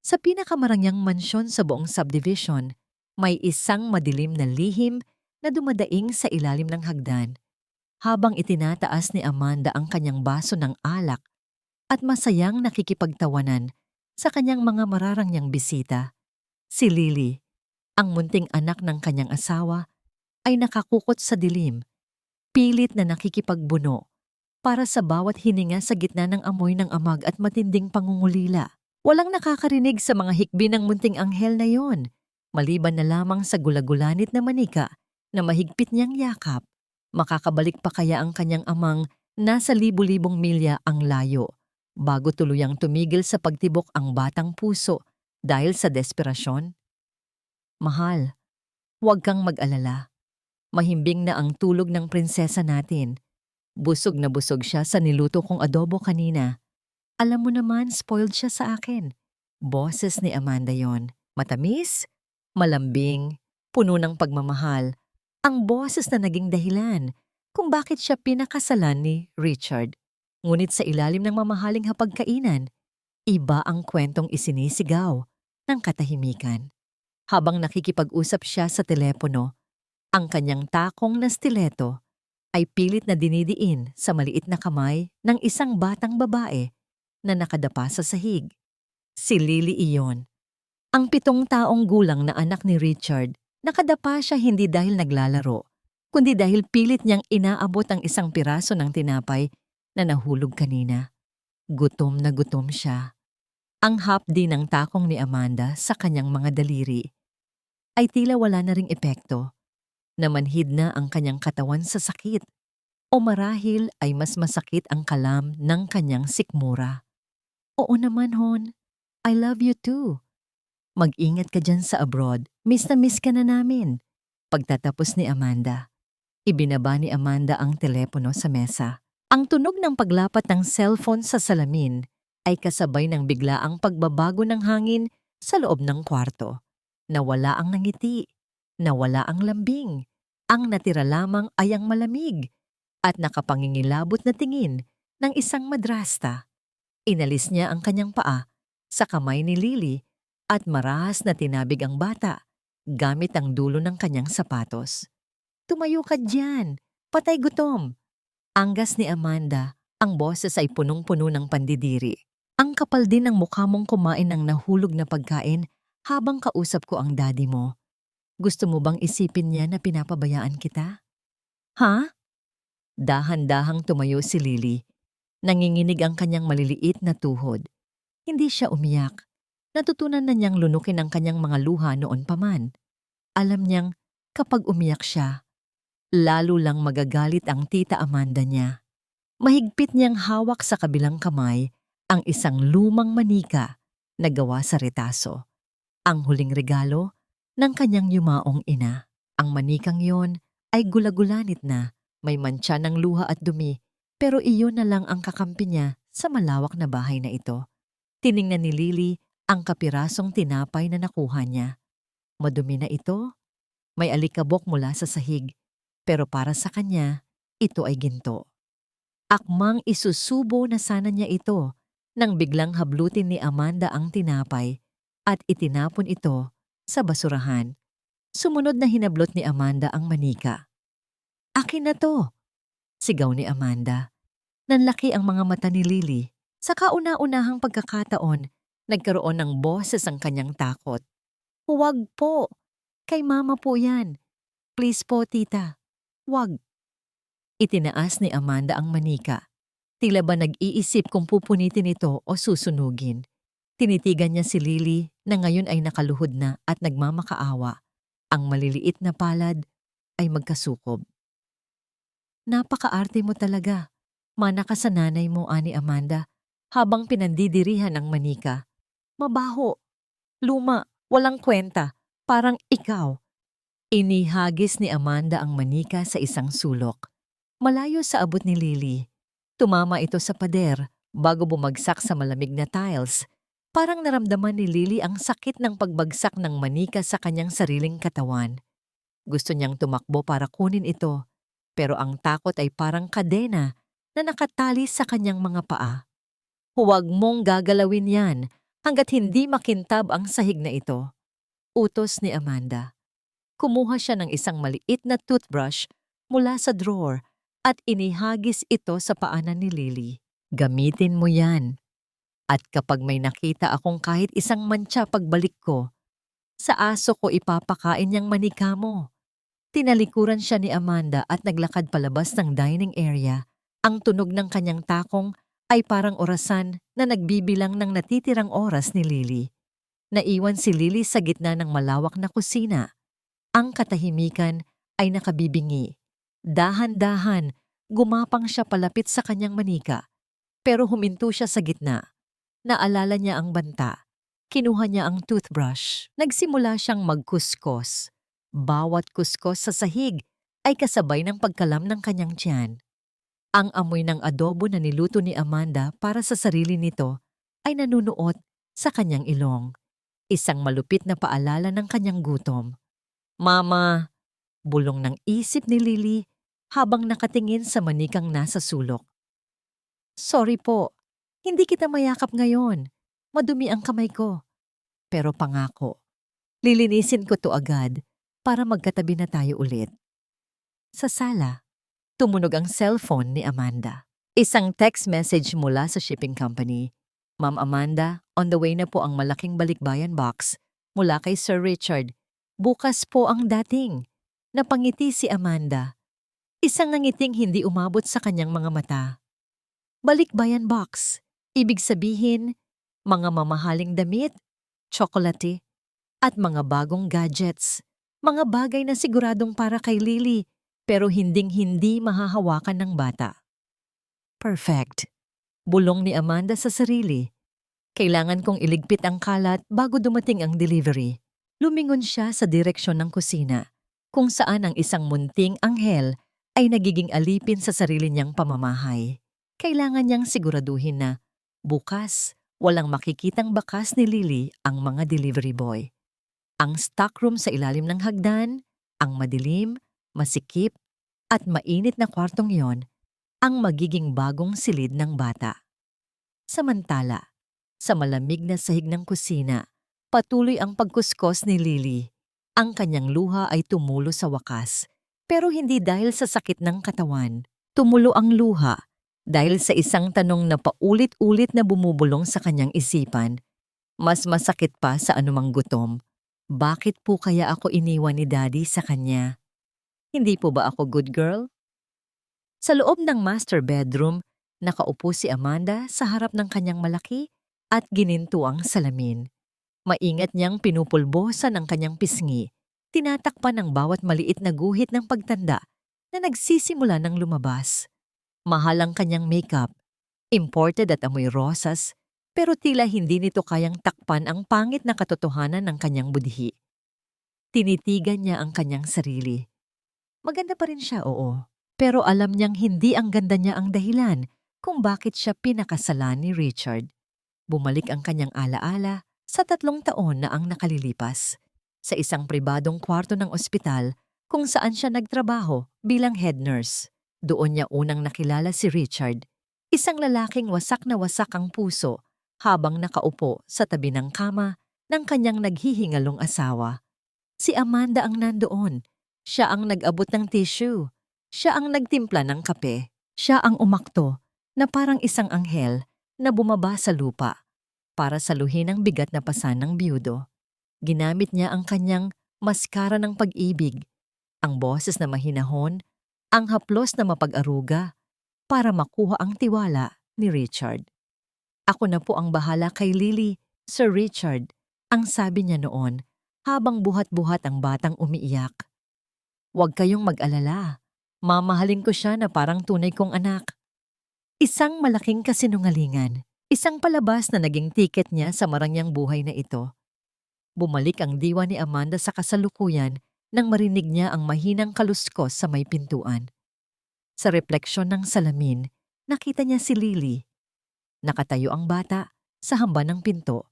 Sa pinakamarangyang mansyon sa buong subdivision, may isang madilim na lihim na dumadaing sa ilalim ng hagdan habang itinataas ni Amanda ang kanyang baso ng alak at masayang nakikipagtawanan sa kanyang mga mararangyang bisita. Si Lily, ang munting anak ng kanyang asawa, ay nakakukot sa dilim, pilit na nakikipagbuno para sa bawat hininga sa gitna ng amoy ng amag at matinding pangungulila. Walang nakakarinig sa mga hikbi ng munting anghel na yon, maliban na lamang sa gulagulanit na manika na mahigpit niyang yakap. Makakabalik pa kaya ang kanyang amang nasa libu-libong milya ang layo bago tuluyang tumigil sa pagtibok ang batang puso dahil sa desperasyon? Mahal, huwag kang mag-alala. Mahimbing na ang tulog ng prinsesa natin. Busog na busog siya sa niluto kong adobo kanina. Alam mo naman, spoiled siya sa akin. Boses ni Amanda yon. Matamis, malambing, puno ng pagmamahal. Ang boses na naging dahilan kung bakit siya pinakasalan ni Richard. Ngunit sa ilalim ng mamahaling hapagkainan, iba ang kwentong isinisigaw ng katahimikan. Habang nakikipag-usap siya sa telepono, ang kanyang takong na stiletto ay pilit na dinidiin sa maliit na kamay ng isang batang babae na nakadapa sa sahig. Si Lily iyon. Ang 7 taong gulang na anak ni Richard, nakadapa siya hindi dahil naglalaro, kundi dahil pilit niyang inaabot ang isang piraso ng tinapay na nahulog kanina. Gutom na gutom siya. Ang hapdi ng takong ni Amanda sa kanyang mga daliri ay tila wala na ring epekto. Namanhid na ang kanyang katawan sa sakit o marahil ay mas masakit ang kalam ng kanyang sikmura. Oo naman, hon. I love you too. Mag-ingat ka dyan sa abroad. Miss na miss ka na namin. Pagtatapos ni Amanda, ibinaba ni Amanda ang telepono sa mesa. Ang tunog ng paglapat ng cellphone sa salamin ay kasabay ng biglaang pagbabago ng hangin sa loob ng kwarto. Nawala ang ngiti, nawala ang lambing. Ang natira lamang ay ang malamig at nakapangingilabot na tingin ng isang madrasta. Inalis niya ang kanyang paa sa kamay ni Lily at marahas na tinabig ang bata gamit ang dulo ng kanyang sapatos. Tumayo ka dyan! Patay gutom! Anggas ni Amanda, ang boses ay punong-puno ng pandidiri. Ang kapal din ng mukha mong kumain ng nahulog na pagkain habang kausap ko ang daddy mo. Gusto mo bang isipin niya na pinapabayaan kita? Ha? Dahan-dahang tumayo si Lily. Nanginginig ang kanyang maliliit na tuhod. Hindi siya umiyak. Natutunan na niyang lunukin ang kanyang mga luha noon pa man. Alam niyang kapag umiyak siya, lalo lang magagalit ang tita Amanda niya. Mahigpit niyang hawak sa kabilang kamay ang isang lumang manika na gawa sa retaso. Ang huling regalo ng kanyang yumaong ina. Ang manikang yon ay gulagulanit na, may mantsa ng luha at dumi, pero iyon na lang ang kakampi niya sa malawak na bahay na ito. Tiningnan ni Lily ang kapirasong tinapay na nakuha niya. Madumi na ito, may alikabok mula sa sahig, pero para sa kanya, ito ay ginto. Akmang isusubo na sana niya ito nang biglang hablutin ni Amanda ang tinapay at itinapon ito sa basurahan. Sumunod na hinablot ni Amanda ang manika. Akin na to! Sigaw ni Amanda. Nanlaki ang mga mata ni Lily. Sa kauna-unahang pagkakataon, nagkaroon ng boses ang kanyang takot. Huwag po! Kay mama po yan. Please po, tita. Huwag. Itinaas ni Amanda ang manika. Tila ba nag-iisip kung pupunitin ito o susunugin. Tinitigan niya si Lily na ngayon ay nakaluhod na at nagmamakaawa. Ang maliliit na palad ay magkasukob. Napakaarte mo talaga. Mana ka sa nanay mo, ani Amanda, habang pinandidirihan ang manika. Mabaho, luma, walang kwenta, parang ikaw. Inihagis ni Amanda ang manika sa isang sulok. Malayo sa abot ni Lily. Tumama ito sa pader bago bumagsak sa malamig na tiles. Parang naramdaman ni Lily ang sakit ng pagbagsak ng manika sa kanyang sariling katawan. Gusto niyang tumakbo para kunin ito, pero ang takot ay parang kadena na nakatali sa kanyang mga paa. Huwag mong gagalawin yan. Hanggat hindi makintab ang sahig na ito, utos ni Amanda. Kumuha siya ng isang maliit na toothbrush mula sa drawer at inihagis ito sa paanan ni Lily. Gamitin mo yan. At kapag may nakita akong kahit isang mantsa pagbalik ko, sa aso ko ipapakain niyang manika mo. Tinalikuran siya ni Amanda at naglakad palabas ng dining area. Ang tunog ng kanyang takong ay parang orasan na nagbibilang ng natitirang oras ni Lily. Naiwan si Lily sa gitna ng malawak na kusina. Ang katahimikan ay nakabibingi. Dahan-dahan, gumapang siya palapit sa kanyang manika. Pero huminto siya sa gitna. Naalala niya ang banta. Kinuha niya ang toothbrush. Nagsimula siyang magkuskos. Bawat kuskos sa sahig ay kasabay ng pagkalam ng kanyang tiyan. Ang amoy ng adobo na niluto ni Amanda para sa sarili nito ay nanunuot sa kanyang ilong. Isang malupit na paalala ng kanyang gutom. Mama, bulong ng isip ni Lily habang nakatingin sa manikang nasa sulok. Sorry po, hindi kita mayakap ngayon. Madumi ang kamay ko. Pero pangako, lilinisin ko to agad para magkatabi na tayo ulit. Sa sala, tumunog ang cellphone ni Amanda. Isang text message mula sa shipping company. Ma'am Amanda, on the way na po ang malaking balikbayan box mula kay Sir Richard. Bukas po ang dating. Napangiti si Amanda. Isang ngiting hindi umabot sa kanyang mga mata. Balikbayan box. Ibig sabihin, mga mamahaling damit, tsokolate, at mga bagong gadgets. Mga bagay na siguradong para kay Lily, pero hinding-hindi mahahawakan ng bata. Perfect. Bulong ni Amanda sa sarili. Kailangan kong iligpit ang kalat bago dumating ang delivery. Lumingon siya sa direksyon ng kusina, kung saan ang isang munting anghel ay nagiging alipin sa sarili niyang pamamahay. Kailangan niyang siguraduhin na, bukas, walang makikitang bakas ni Lily ang mga delivery boy. Ang stockroom sa ilalim ng hagdan, ang madilim, masikip, at mainit na kwartong yon, ang magiging bagong silid ng bata. Samantala, sa malamig na sahig ng kusina, patuloy ang pagkuskos ni Lily. Ang kanyang luha ay tumulo sa wakas, pero hindi dahil sa sakit ng katawan. Tumulo ang luha dahil sa isang tanong na paulit-ulit na bumubulong sa kanyang isipan. Mas masakit pa sa anumang gutom. Bakit po kaya ako iniwan ni Daddy sa kanya? Hindi po ba ako good girl? Sa loob ng master bedroom, nakaupo si Amanda sa harap ng kanyang malaki at ginintuang salamin. Maingat niyang pinupulbosan ang kanyang pisngi, tinatakpan ang bawat maliit na guhit ng pagtanda na nagsisimula ng lumabas. Mahal ang kanyang makeup, imported at amoy rosas, pero tila hindi nito kayang takpan ang pangit na katotohanan ng kanyang budhi. Tinitigan niya ang kanyang sarili. Maganda pa rin siya, oo. Pero alam niyang hindi ang ganda niya ang dahilan kung bakit siya pinakasalan ni Richard. Bumalik ang kanyang alaala sa 3 taon na ang nakalilipas. Sa isang pribadong kwarto ng ospital kung saan siya nagtrabaho bilang head nurse. Doon niya unang nakilala si Richard, isang lalaking wasak na wasak ang puso habang nakaupo sa tabi ng kama ng kanyang naghihingalong asawa. Si Amanda ang nandoon. Siya ang nag-abot ng tissue. Siya ang nagtimpla ng kape. Siya ang umakto na parang isang anghel na bumaba sa lupa para saluhin ang bigat na pasan ng biyudo. Ginamit niya ang kanyang maskara ng pag-ibig, ang boses na mahinahon, ang haplos na mapag-aruga para makuha ang tiwala ni Richard. Ako na po ang bahala kay Lily, Sir Richard, ang sabi niya noon habang buhat-buhat ang batang umiiyak. Huwag kayong mag-alala, mamahalin ko siya na parang tunay kong anak. Isang malaking kasinungalingan, isang palabas na naging tiket niya sa marangyang buhay na ito. Bumalik ang diwa ni Amanda sa kasalukuyan nang marinig niya ang mahinang kaluskos sa may pintuan. Sa refleksyon ng salamin, nakita niya si Lily. Nakatayo ang bata sa hamban ng pinto,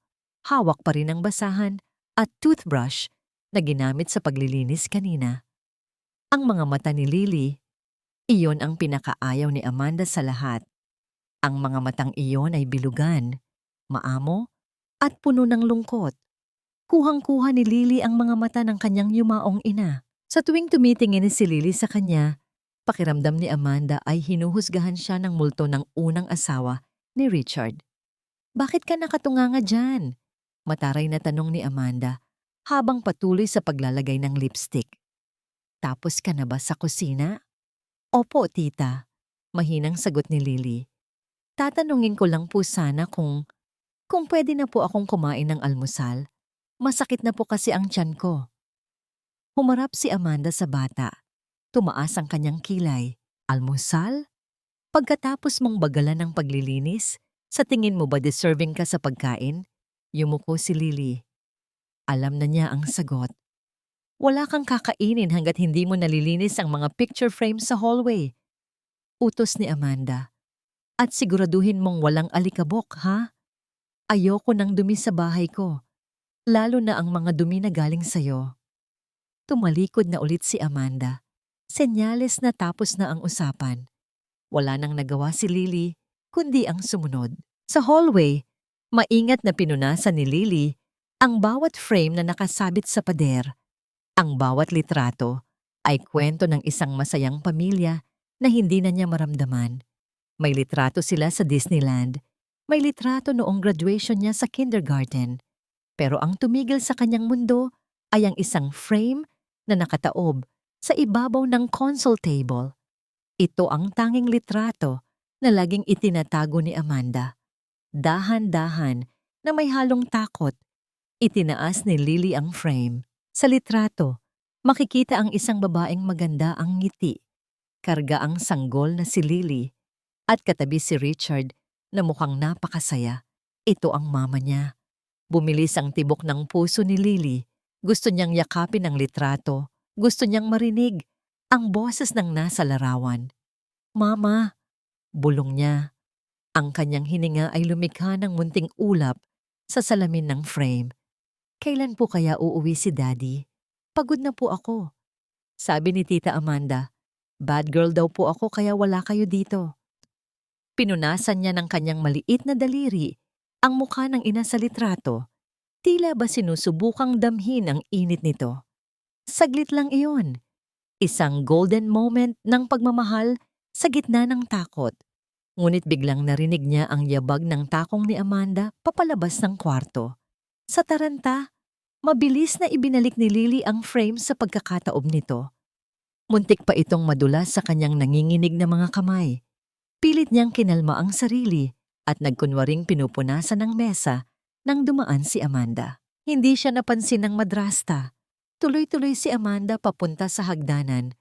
hawak pa rin ang basahan at toothbrush na ginamit sa paglilinis kanina. Ang mga mata ni Lily, iyon ang pinakaayaw ni Amanda sa lahat. Ang mga matang iyon ay bilugan, maamo, at puno ng lungkot. Kuhang-kuha ni Lily ang mga mata ng kanyang yumaong ina. Sa tuwing tumitingin si Lily sa kanya, pakiramdam ni Amanda ay hinuhusgahan siya ng multo ng unang asawa ni Richard. "Bakit ka nakatunganga dyan?" Mataray na tanong ni Amanda habang patuloy sa paglalagay ng lipstick. "Tapos ka na ba sa kusina?" "Opo, tita," mahinang sagot ni Lily. "Tatanungin ko lang po sana kung pwede na po akong kumain ng almusal. Masakit na po kasi ang tiyan ko." Humarap si Amanda sa bata. Tumaas ang kanyang kilay. "Almusal? Pagkatapos mong bagalan ng paglilinis, sa tingin mo ba deserving ka sa pagkain?" Yumuko si Lily. Alam na niya ang sagot. "Wala kang kakainin hanggat hindi mo nalilinis ang mga picture frames sa hallway." Utos ni Amanda. "At siguraduhin mong walang alikabok, ha? Ayoko ng dumi sa bahay ko, lalo na ang mga dumi na galing sa'yo." Tumalikod na ulit si Amanda. Senyales na tapos na ang usapan. Wala nang nagawa si Lily, kundi ang sumunod. Sa hallway, maingat na pinunasan ni Lily ang bawat frame na nakasabit sa pader. Ang bawat litrato ay kwento ng isang masayang pamilya na hindi na niya maramdaman. May litrato sila sa Disneyland. May litrato noong graduation niya sa kindergarten. Pero ang tumigil sa kanyang mundo ay ang isang frame na nakataob sa ibabaw ng console table. Ito ang tanging litrato na laging itinatago ni Amanda. Dahan-dahan na may halong takot, itinaas ni Lily ang frame. Sa litrato, makikita ang isang babaeng maganda ang ngiti. Karga ang sanggol na si Lily at katabi si Richard na mukhang napakasaya. Ito ang mama niya. Bumilis ang tibok ng puso ni Lily. Gusto niyang yakapin ang litrato. Gusto niyang marinig ang boses ng nasa larawan. "Mama," bulong niya. Ang kanyang hininga ay lumikha ng munting ulap sa salamin ng frame. "Kailan po kaya uuwi si Daddy? Pagod na po ako." Sabi ni Tita Amanda, "Bad girl daw po ako kaya wala kayo dito." Pinunasan niya ng kanyang maliit na daliri ang mukha ng ina sa litrato. Tila ba sinusubukang damhin ang init nito. Saglit lang iyon. Isang golden moment ng pagmamahal sa gitna ng takot. Ngunit biglang narinig niya ang yabag ng takong ni Amanda papalabas ng kwarto. Sa taranta, mabilis na ibinalik ni Lily ang frame sa pagkakataob nito. Muntik pa itong madulas sa kanyang nanginginig na mga kamay. Pilit niyang kinalma ang sarili at nagkunwaring pinupunasan ng mesa nang dumaan si Amanda. Hindi siya napansin ng madrasta. Tuloy-tuloy si Amanda papunta sa hagdanan,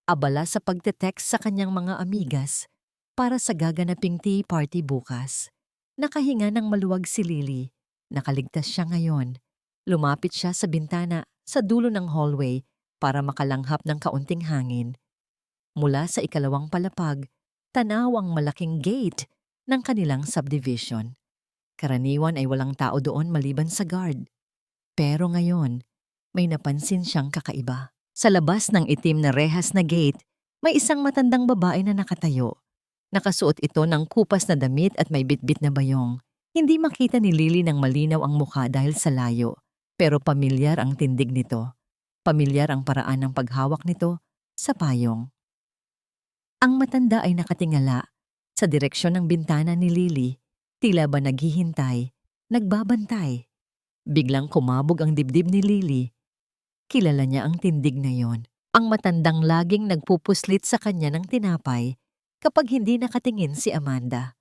abala sa pagte-text sa kanyang mga amigas para sa gaganaping tea party bukas. Nakahinga ng maluwag si Lily. Nakaligtas siya ngayon. Lumapit siya sa bintana sa dulo ng hallway para makalanghap ng kaunting hangin. Mula sa ikalawang palapag, tanaw ang malaking gate ng kanilang subdivision. Karaniwan ay walang tao doon maliban sa guard. Pero ngayon, may napansin siyang kakaiba. Sa labas ng itim na rehas na gate, may isang matandang babae na nakatayo. Nakasuot ito ng kupas na damit at may bitbit na bayong. Hindi makita ni Lily ng malinaw ang mukha dahil sa layo, pero pamilyar ang tindig nito. Pamilyar ang paraan ng paghawak nito sa payong. Ang matanda ay nakatingala sa direksyon ng bintana ni Lily, tila ba naghihintay, nagbabantay. Biglang kumabog ang dibdib ni Lily. Kilala niya ang tindig na yon. Ang matandang laging nagpupuslit sa kanya ng tinapay kapag hindi nakatingin si Amanda.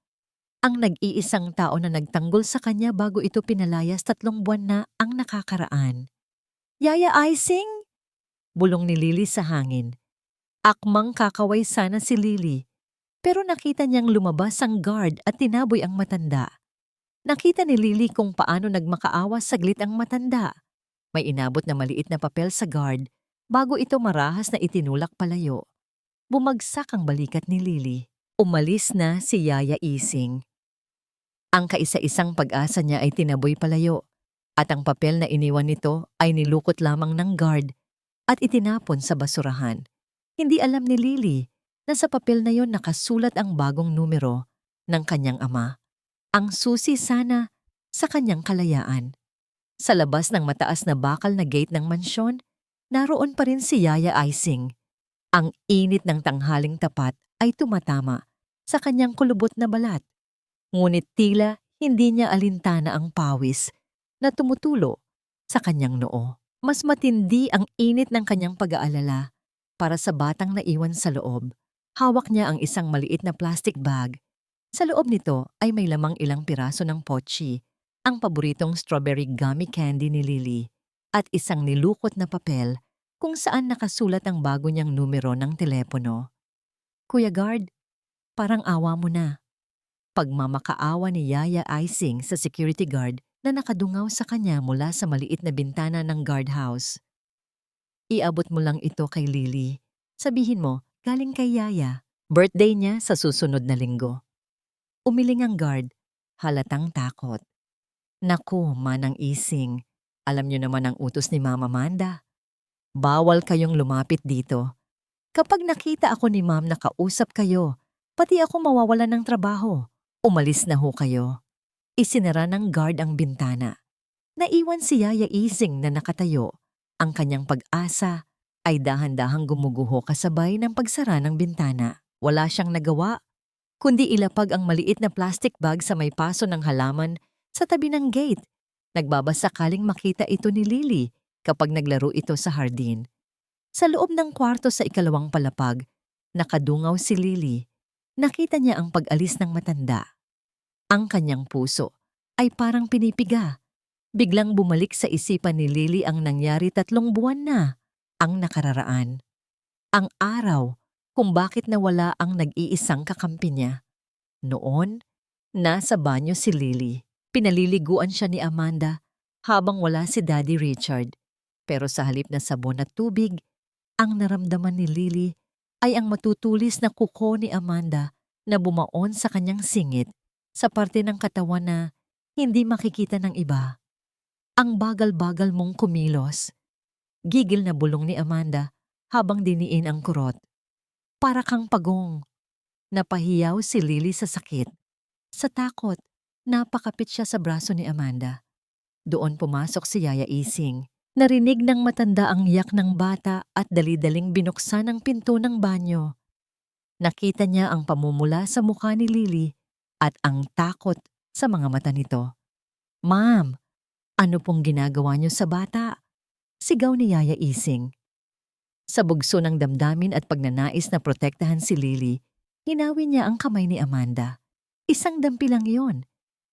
Ang nag-iisang tao na nagtanggol sa kanya bago ito pinalayas 3 buwan na ang nakakaraan. "Yaya Icing?" Bulong ni Lily sa hangin. Akmang kakaway sana si Lily, pero nakita niyang lumabas ang guard at tinaboy ang matanda. Nakita ni Lily kung paano nagmakaawa saglit ang matanda. May inabot na maliit na papel sa guard bago ito marahas na itinulak palayo. Bumagsak ang balikat ni Lily. Umalis na si Yaya Ising. Ang kaisa-isang pag-asa niya ay tinaboy palayo at ang papel na iniwan nito ay nilukot lamang ng guard at itinapon sa basurahan. Hindi alam ni Lily na sa papel na yon nakasulat ang bagong numero ng kanyang ama. Ang susi sana sa kanyang kalayaan. Sa labas ng mataas na bakal na gate ng mansyon, naroon pa rin si Yaya Icing. Ang init ng tanghaling tapat ay tumatama sa kanyang kulubot na balat. Ngunit tila hindi niya alintana ang pawis na tumutulo sa kanyang noo. Mas matindi ang init ng kanyang pag-aalala para sa batang naiwan sa loob. Hawak niya ang isang maliit na plastic bag. Sa loob nito ay may lamang ilang piraso ng pochi, ang paboritong strawberry gummy candy ni Lily, at isang nilukot na papel kung saan nakasulat ang bago niyang numero ng telepono. Kuya Guard, parang awa mo na. Pagmamakaawa ni Yaya Icing sa security guard na nakadungaw sa kanya mula sa maliit na bintana ng guardhouse. Iabot mo lang ito kay Lily. Sabihin mo, galing kay Yaya. Birthday niya sa susunod na linggo. Umiling ang guard, halatang takot. Naku, Manang Ising, alam niyo naman ang utos ni Mama Amanda. Bawal kayong lumapit dito. Kapag nakita ako ni Ma'am na kausap kayo, pati ako mawawalan ng trabaho. Umalis na ho kayo. Isinara ng guard ang bintana. Naiwan si Yaya Ising na nakatayo. Ang kanyang pag-asa ay dahan-dahang gumuguho kasabay ng pagsara ng bintana. Wala siyang nagawa, kundi ilapag ang maliit na plastic bag sa may paso ng halaman sa tabi ng gate. Nagbabasakaling makita ito ni Lily kapag naglaro ito sa hardin. Sa loob ng kwarto sa ikalawang palapag, nakadungaw si Lily. Nakita niya ang pag-alis ng matanda. Ang kanyang puso ay parang pinipiga. Biglang bumalik sa isipan ni Lily ang nangyari 3 buwan na ang nakararaan. Ang araw kung bakit nawala ang nag-iisang kakampi niya. Noon, nasa banyo si Lily. Pinaliliguan siya ni Amanda habang wala si Daddy Richard. Pero sa halip na sabon at tubig, ang naramdaman ni Lily ay ang matutulis na kuko ni Amanda na bumaon sa kanyang singit sa parte ng katawan na hindi makikita ng iba. Ang bagal-bagal mong kumilos. Gigil na bulong ni Amanda habang diniin ang kurot. Para kang pagong. Napahiyaw si Lily sa sakit. Sa takot, napakapit siya sa braso ni Amanda. Doon pumasok si Yaya Ising. Narinig ng matanda ang iyak ng bata at dali-daling binuksan ang pinto ng banyo. Nakita niya ang pamumula sa mukha ni Lily at ang takot sa mga mata nito. Ma'am, ano pong ginagawa niyo sa bata? Sigaw ni Yaya Ising. Sa bugso ng damdamin at pagnanais na protektahan si Lily, hinawi niya ang kamay ni Amanda. Isang dampi lang yon,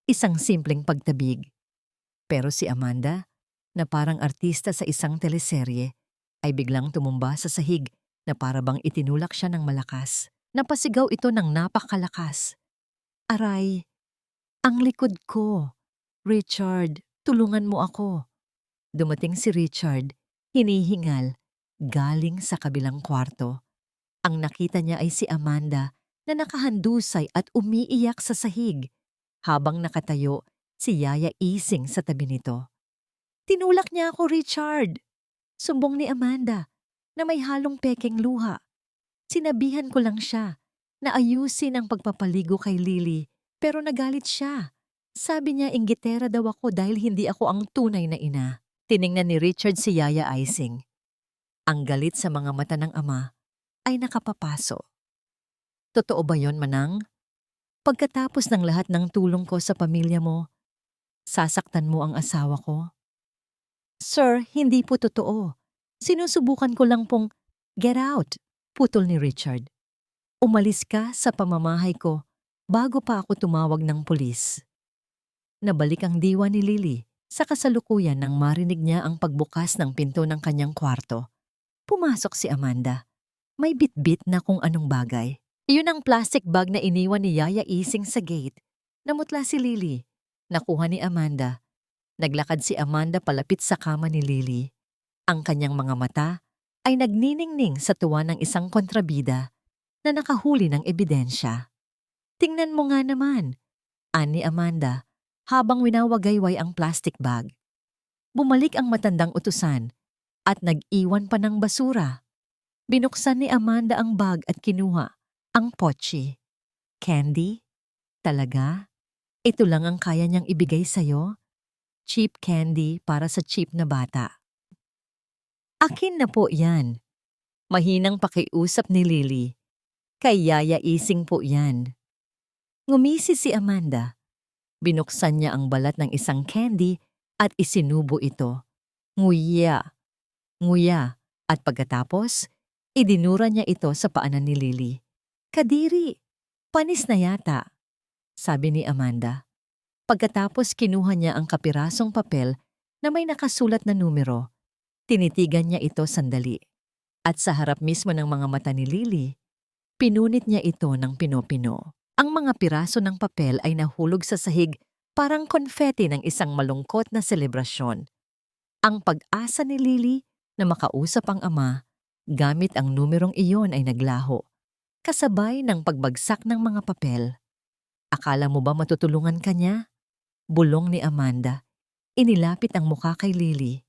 isang simpleng pagtabig. Pero si Amanda, na parang artista sa isang teleserye, ay biglang tumumba sa sahig na parabang itinulak siya ng malakas. Napasigaw ito ng napakalakas. Aray, ang likod ko. Richard, tulungan mo ako. Dumating si Richard, hinihingal, galing sa kabilang kwarto. Ang nakita niya ay si Amanda na nakahandusay at umiiyak sa sahig, habang nakatayo si Yaya Ising sa tabi nito. Tinulak niya ako, Richard! Sumbong ni Amanda na may halong pekeng luha. Sinabihan ko lang siya na ayusin ang pagpapaligo kay Lily, pero nagalit siya. Sabi niya inggitera daw ako dahil hindi ako ang tunay na ina. Tiningnan ni Richard si Yaya Ising. Ang galit sa mga mata ng ama ay nakapapaso. Totoo ba yon, Manang? Pagkatapos ng lahat ng tulong ko sa pamilya mo, sasaktan mo ang asawa ko? Sir, hindi po totoo. Sinusubukan ko lang pong get out, putol ni Richard. Umalis ka sa pamamahay ko bago pa ako tumawag ng pulis. Nabalik ang diwa ni Lily sa kasalukuyan nang marinig niya ang pagbukas ng pinto ng kanyang kwarto. Pumasok si Amanda. May bitbit na kung anong bagay. Iyon ang plastic bag na iniwan ni Yaya Ising sa gate. Namutla si Lily. Nakuha ni Amanda. Naglakad si Amanda palapit sa kama ni Lily. Ang kanyang mga mata ay nagniningning sa tuwa ng isang kontrabida na nakahuli ng ebidensya. Tingnan mo nga naman, ani Amanda habang winawagayway ang plastic bag. Bumalik ang matandang utusan at nag-iwan pa ng basura. Binuksan ni Amanda ang bag at kinuha ang pochi. Candy? Talaga? Ito lang ang kaya niyang ibigay sa'yo? Cheap candy para sa cheap na bata. Akin na po yan. Mahinang pakiusap ni Lily. Kay Yaya Ising po yan. Ngumisi si Amanda. Binuksan niya ang balat ng isang candy at isinubo ito. Nguya, nguya. At pagkatapos, idinura niya ito sa paanan ni Lily. Kadiri, panis na yata, sabi ni Amanda. Pagkatapos kinuha niya ang kapirasong papel na may nakasulat na numero. Tinitigan niya ito sandali. At sa harap mismo ng mga mata ni Lily, pinunit niya ito ng pinopino. Ang mga piraso ng papel ay nahulog sa sahig parang konfeti ng isang malungkot na selebrasyon. Ang pag-asa ni Lily na makausap ang ama gamit ang numerong iyon ay naglaho, kasabay ng pagbagsak ng mga papel. Akala mo ba matutulungan ka niya? Bulong ni Amanda. Inilapit ang mukha kay Lily.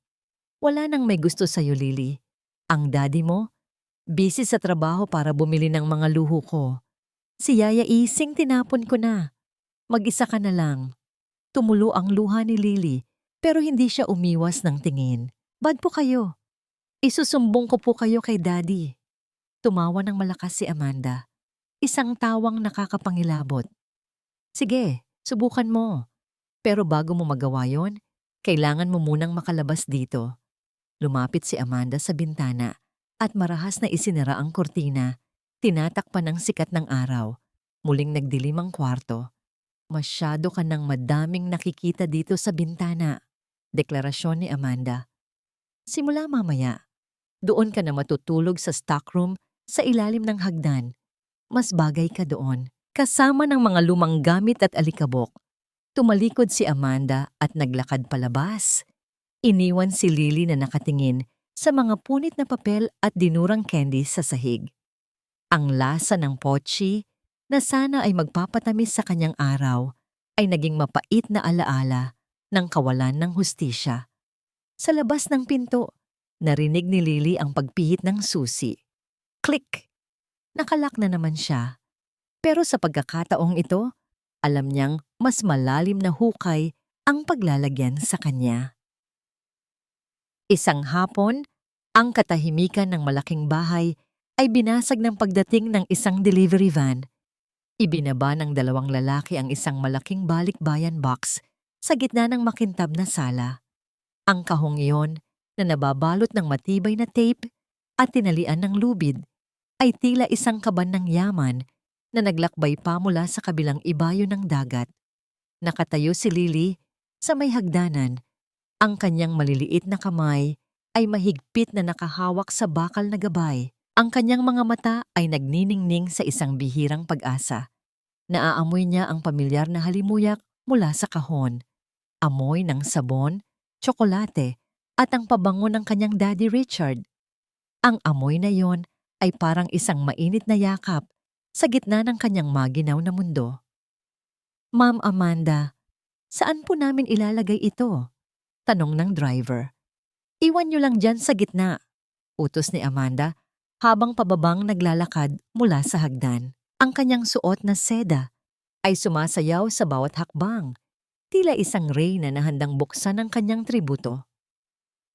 Wala nang may gusto sa'yo, Lily. Ang daddy mo, busy sa trabaho para bumili ng mga luho ko. Si Yaya Ising tinapon ko na. Mag-isa ka na lang. Tumulo ang luha ni Lily pero hindi siya umiwas ng tingin. Bad po kayo. Isusumbong ko po kayo kay daddy. Tumawa ng malakas si Amanda. Isang tawang nakakapangilabot. Sige, subukan mo. Pero bago mo magawa yon, kailangan mo munang makalabas dito. Lumapit si Amanda sa bintana at marahas na isinara ang kortina. Tinatakpan ng sikat ng araw. Muling nagdilim ang kwarto. Masyado ka ng madaming nakikita dito sa bintana. Deklarasyon ni Amanda. Simula mamaya, doon ka na matutulog sa stockroom sa ilalim ng hagdan. Mas bagay ka doon. Kasama ng mga lumang gamit at alikabok. Tumalikod si Amanda at naglakad palabas. Iniwan si Lily na nakatingin sa mga punit na papel at dinurang candy sa sahig. Ang lasa ng pochi na sana ay magpapatamis sa kanyang araw ay naging mapait na alaala ng kawalan ng hustisya. Sa labas ng pinto, narinig ni Lily ang pagpihit ng susi. Click! Nakalak na naman siya. Pero sa pagkakataong ito, alam niyang mas malalim na hukay ang paglalagyan sa kanya. Isang hapon, ang katahimikan ng malaking bahay ay binasag ng pagdating ng isang delivery van. Ibinaba ng dalawang lalaki ang isang malaking balikbayan box sa gitna ng makintab na sala. Ang kahong iyon na nababalot ng matibay na tape at tinalian ng lubid ay tila isang kaban ng yaman na naglakbay pa mula sa kabilang ibayo ng dagat. Nakatayo si Lily sa may hagdanan. Ang kanyang maliliit na kamay ay mahigpit na nakahawak sa bakal na gabay. Ang kanyang mga mata ay nagniningning sa isang bihirang pag-asa. Naaamoy niya ang pamilyar na halimuyak mula sa kahon. Amoy ng sabon, tsokolate, at ang pabango ng kanyang Daddy Richard. Ang amoy na yon ay parang isang mainit na yakap sa gitna ng kanyang maginaw na mundo. Ma'am Amanda, saan po namin ilalagay ito? Tanong ng driver. Iwan niyo lang dyan sa gitna, utos ni Amanda habang pababang naglalakad mula sa hagdan. Ang kanyang suot na seda ay sumasayaw sa bawat hakbang, tila isang reyna na handang buksan ang kanyang tributo.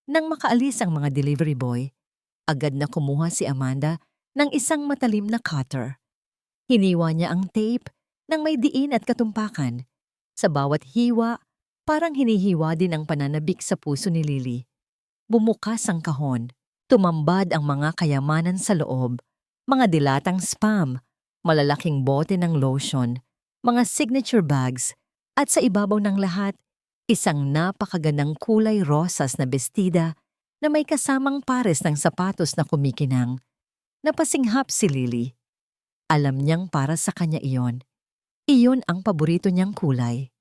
Nang makaalis ang mga delivery boy, agad na kumuha si Amanda ng isang matalim na cutter. Hiniwa niya ang tape ng may diin at katumpakan. Sa bawat hiwa, parang hinihiwa din ang pananabik sa puso ni Lily. Bumukas ang kahon. Tumambad ang mga kayamanan sa loob, mga dilatang spam, malalaking bote ng lotion, mga signature bags, at sa ibabaw ng lahat, isang napakagandang kulay rosas na bestida na may kasamang pares ng sapatos na kumikinang. Napasinghap si Lily. Alam niyang para sa kanya iyon. Iyon ang paborito niyang kulay.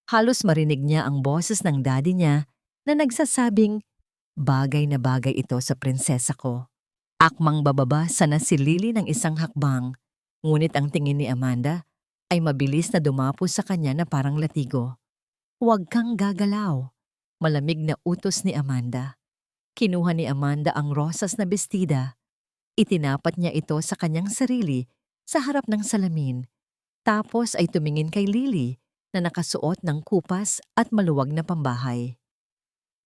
Halos marinig niya ang boses ng daddy niya na nagsasabing, bagay na bagay ito sa prinsesa ko. Akmang bababa sana si Lily ng isang hakbang, ngunit ang tingin ni Amanda ay mabilis na dumapo sa kanya na parang latigo. Huwag kang gagalaw, malamig na utos ni Amanda. Kinuha ni Amanda ang rosas na bestida. Itinapat niya ito sa kanyang sarili sa harap ng salamin. Tapos ay tumingin kay Lily na nakasuot ng kupas at maluwag na pambahay.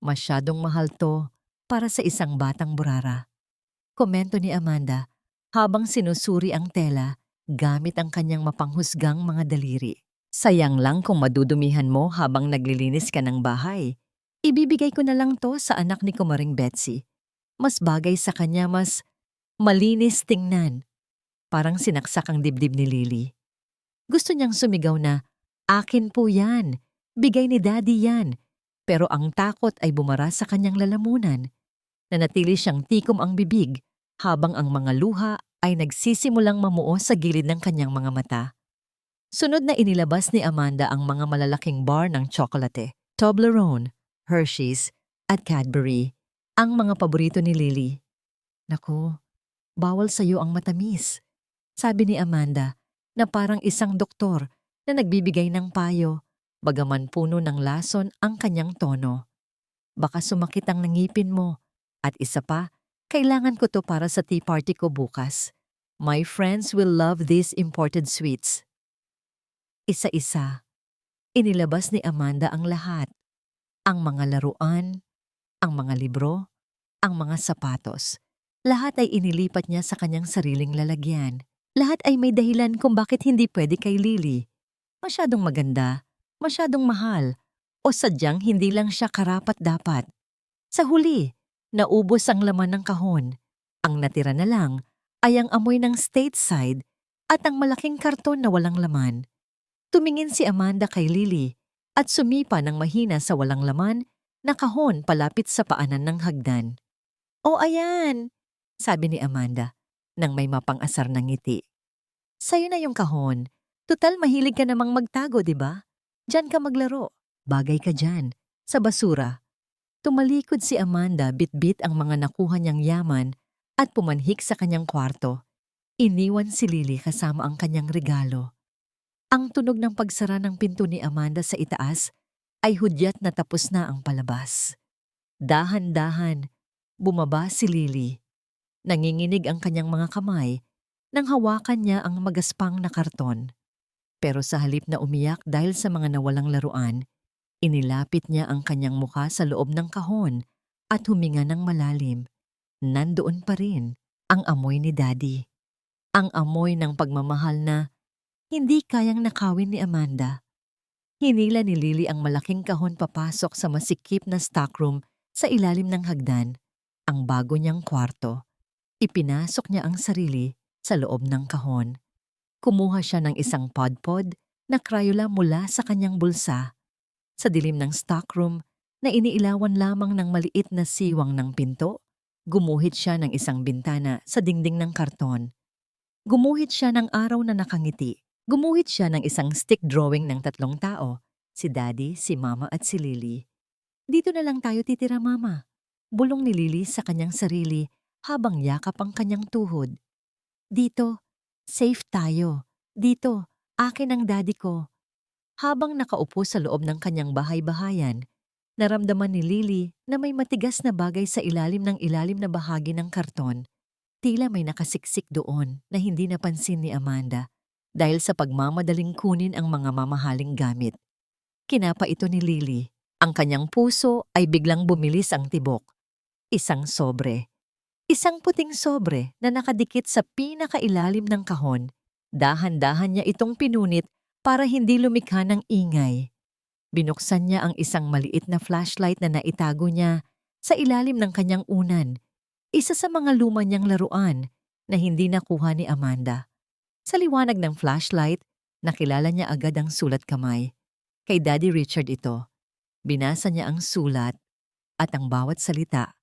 Masyadong mahal to para sa isang batang burara. Komento ni Amanda habang sinusuri ang tela gamit ang kanyang mapanghusgang mga daliri. Sayang lang kung madudumihan mo habang naglilinis ka ng bahay. Ibibigay ko na lang to sa anak ni Kumaring Betsy. Mas bagay sa kanya, mas malinis tingnan. Parang sinaksak ang dibdib ni Lily. Gusto niyang sumigaw na, "Akin po yan. Bigay ni Daddy yan." Pero ang takot ay bumara sa kanyang lalamunan. Nanatili siyang tikom ang bibig habang ang mga luha ay nagsisimulang mamuo sa gilid ng kanyang mga mata. Sunod na inilabas ni Amanda ang mga malalaking bar ng tsokolate, Toblerone, Hershey's, at Cadbury, ang mga paborito ni Lily. "Naku, bawal sa'yo ang matamis," sabi ni Amanda na parang isang doktor na nagbibigay ng payo, bagaman puno ng lason ang kanyang tono. "Baka sumakit ang ngipin mo. At isa pa, kailangan ko to para sa tea party ko bukas. My friends will love these imported sweets." Isa-isa, inilabas ni Amanda ang lahat. Ang mga laruan, ang mga libro, ang mga sapatos. Lahat ay inilipat niya sa kanyang sariling lalagyan. Lahat ay may dahilan kung bakit hindi pwede kay Lily. Masyadong maganda, masyadong mahal, o sadyang hindi lang siya karapat-dapat. Sa huli, naubos ang laman ng kahon. Ang natira na lang ay ang amoy ng stateside at ang malaking karton na walang laman. Tumingin si Amanda kay Lily at sumipa ng mahina sa walang laman na kahon palapit sa paanan ng hagdan. "Oh, ayan," sabi ni Amanda nang may mapang-asar ng ngiti. "Sa'yo na yung kahon. Tutal mahilig ka namang magtago, di ba? Diyan ka maglaro. Bagay ka dyan, sa basura." Tumalikod si Amanda, bitbit ang mga nakuha niyang yaman at pumanhik sa kanyang kwarto. Iniwan si Lily kasama ang kanyang regalo. Ang tunog ng pagsara ng pinto ni Amanda sa itaas ay hudyat na tapos na ang palabas. Dahan-dahan, bumaba si Lily. Nanginginig ang kanyang mga kamay nang hawakan niya ang magaspang na karton. Pero sa halip na umiyak dahil sa mga nawalang laruan, inilapit niya ang kanyang mukha sa loob ng kahon at huminga ng malalim. Nandoon pa rin ang amoy ni Daddy. Ang amoy ng pagmamahal na hindi kayang nakawin ni Amanda. Hinila ni Lily ang malaking kahon papasok sa masikip na stockroom sa ilalim ng hagdan, ang bago niyang kwarto. Ipinasok niya ang sarili sa loob ng kahon. Kumuha siya ng isang podpod na Crayola mula sa kanyang bulsa. Sa dilim ng stockroom na iniilawan lamang ng maliit na siwang ng pinto, gumuhit siya ng isang bintana sa dingding ng karton. Gumuhit siya ng araw na nakangiti. Gumuhit siya ng isang stick drawing ng 3 tao, si Daddy, si Mama at si Lily. "Dito na lang tayo titira, Mama," bulong ni Lily sa kanyang sarili habang yakap ang kanyang tuhod. "Dito, safe tayo. Dito, akin ang Daddy ko." Habang nakaupo sa loob ng kanyang bahay-bahayan, naramdaman ni Lily na may matigas na bagay sa ilalim na bahagi ng karton. Tila may nakasiksik doon na hindi napansin ni Amanda dahil sa pagmamadaling kunin ang mga mamahaling gamit. Kinapa ito ni Lily. Ang kanyang puso ay biglang bumilis ang tibok. Isang sobre. Isang puting sobre na nakadikit sa pinakailalim ng kahon. Dahan-dahan niya itong pinunit para hindi lumikha ng ingay. Binuksan niya ang isang maliit na flashlight na naitago niya sa ilalim ng kanyang unan. Isa sa mga luma niyang laruan na hindi nakuha ni Amanda. Sa liwanag ng flashlight, nakilala niya agad ang sulat kamay. Kay Daddy Richard ito. Binasa niya ang sulat at ang bawat salita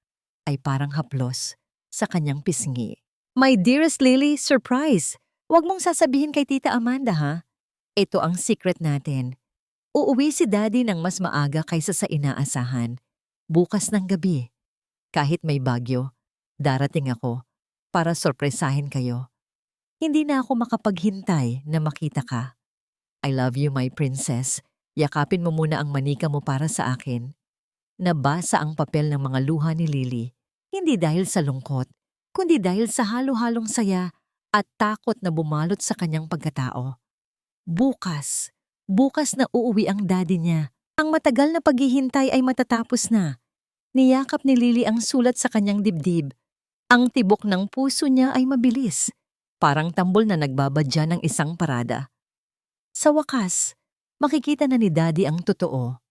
ay parang haplos sa kanyang pisngi. "My dearest Lily, surprise! Huwag mong sasabihin kay Tita Amanda, ha? Ito ang secret natin. Uuwi si Daddy ng mas maaga kaysa sa inaasahan. Bukas ng gabi. Kahit may bagyo, darating ako para sorpresahin kayo. Hindi na ako makapaghintay na makita ka. I love you, my princess. Yakapin mo muna ang manika mo para sa akin." Nabasa ang papel ng mga luha ni Lily, hindi dahil sa lungkot, kundi dahil sa halo-halong saya at takot na bumalot sa kanyang pagkatao. Bukas, Bukas na uuwi ang daddy niya. Ang matagal na paghihintay ay matatapos na. Niyakap ni Lily ang sulat sa kanyang dibdib. Ang tibok ng puso niya ay mabilis. Parang tambol na nagbabadya ng isang parada. Sa wakas, makikita na ni daddy ang totoo.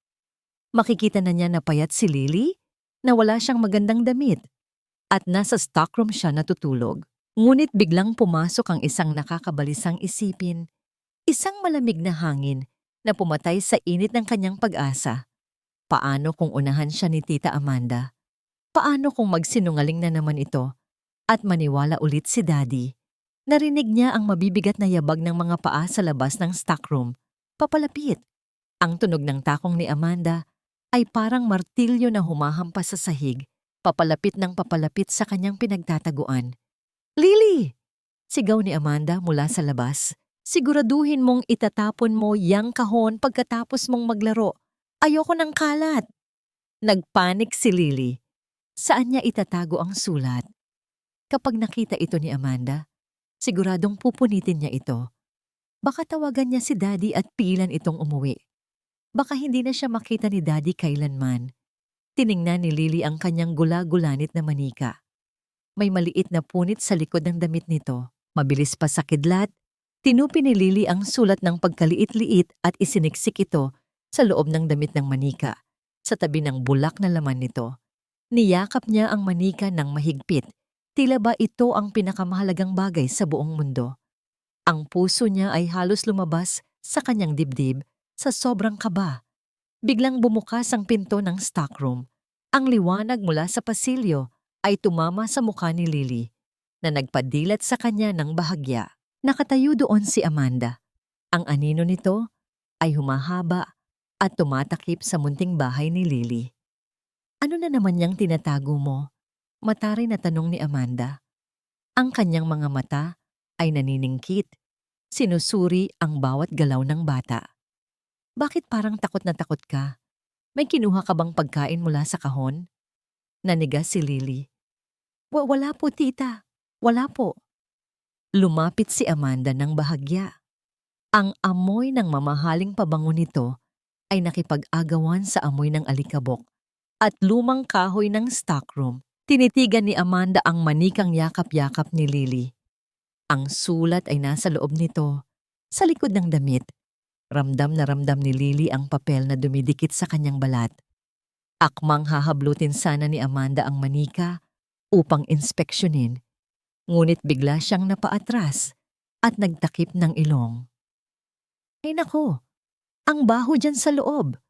Makikita na niya na payat si Lily, na wala siyang magandang damit, at nasa stockroom siya natutulog. Ngunit biglang pumasok ang isang nakakabalisang isipin. Isang malamig na hangin na pumatay sa init ng kanyang pag-asa. Paano kung unahan siya ni Tita Amanda? Paano kung magsinungaling na naman ito at maniwala ulit si Daddy? Narinig niya ang mabibigat na yabag ng mga paa sa labas ng stockroom. Papalapit. Ang tunog ng takong ni Amanda ay parang martilyo na humahampas sa sahig, papalapit ng papalapit sa kanyang pinagtataguan. "Lily!" Sigaw ni Amanda mula sa labas. "Siguraduhin mong itatapon mo yang kahon pagkatapos mong maglaro. Ayoko ng kalat." Nagpanik si Lily. Saan niya itatago ang sulat? Kapag nakita ito ni Amanda, siguradong pupunitin niya ito. Baka tawagan niya si Daddy at pigilan itong umuwi. Baka hindi na siya makita ni Daddy kailanman. Tiningnan ni Lily ang kanyang gula-gulanit na manika. May maliit na punit sa likod ng damit nito. Mabilis pa sa kidlat, tinupi ni Lily ang sulat ng pagkaliit-liit at isiniksik ito sa loob ng damit ng manika, sa tabi ng bulak na laman nito. Niyakap niya ang manika ng mahigpit. Tila ba ito ang pinakamahalagang bagay sa buong mundo? Ang puso niya ay halos lumabas sa kanyang dibdib sa sobrang kaba. Biglang bumukas ang pinto ng stockroom. Ang liwanag mula sa pasilyo ay tumama sa mukha ni Lily, na nagpadilat sa kanya ng bahagya. Nakatayo doon si Amanda. Ang anino nito ay humahaba at tumatakip sa munting bahay ni Lily. "Ano na naman niyang tinatago mo?" Mataray na tanong ni Amanda. Ang kanyang mga mata ay naniningkit. Sinusuri ang bawat galaw ng bata. "Bakit parang takot na takot ka? May kinuha ka bang pagkain mula sa kahon?" Nanigas si Lily. Wala po, tita. Wala po." Lumapit si Amanda ng bahagya. Ang amoy ng mamahaling pabango nito ay nakipag-agawan sa amoy ng alikabok at lumang kahoy ng stockroom. Tinitigan ni Amanda ang manikang yakap-yakap ni Lily. Ang sulat ay nasa loob nito, sa likod ng damit. Ramdam na ramdam ni Lily ang papel na dumidikit sa kanyang balat. Akmang hahablutin sana ni Amanda ang manika upang inspeksyonin, ngunit bigla siyang napaatras at nagtakip ng ilong. "Ay nako, ang baho dyan sa loob!"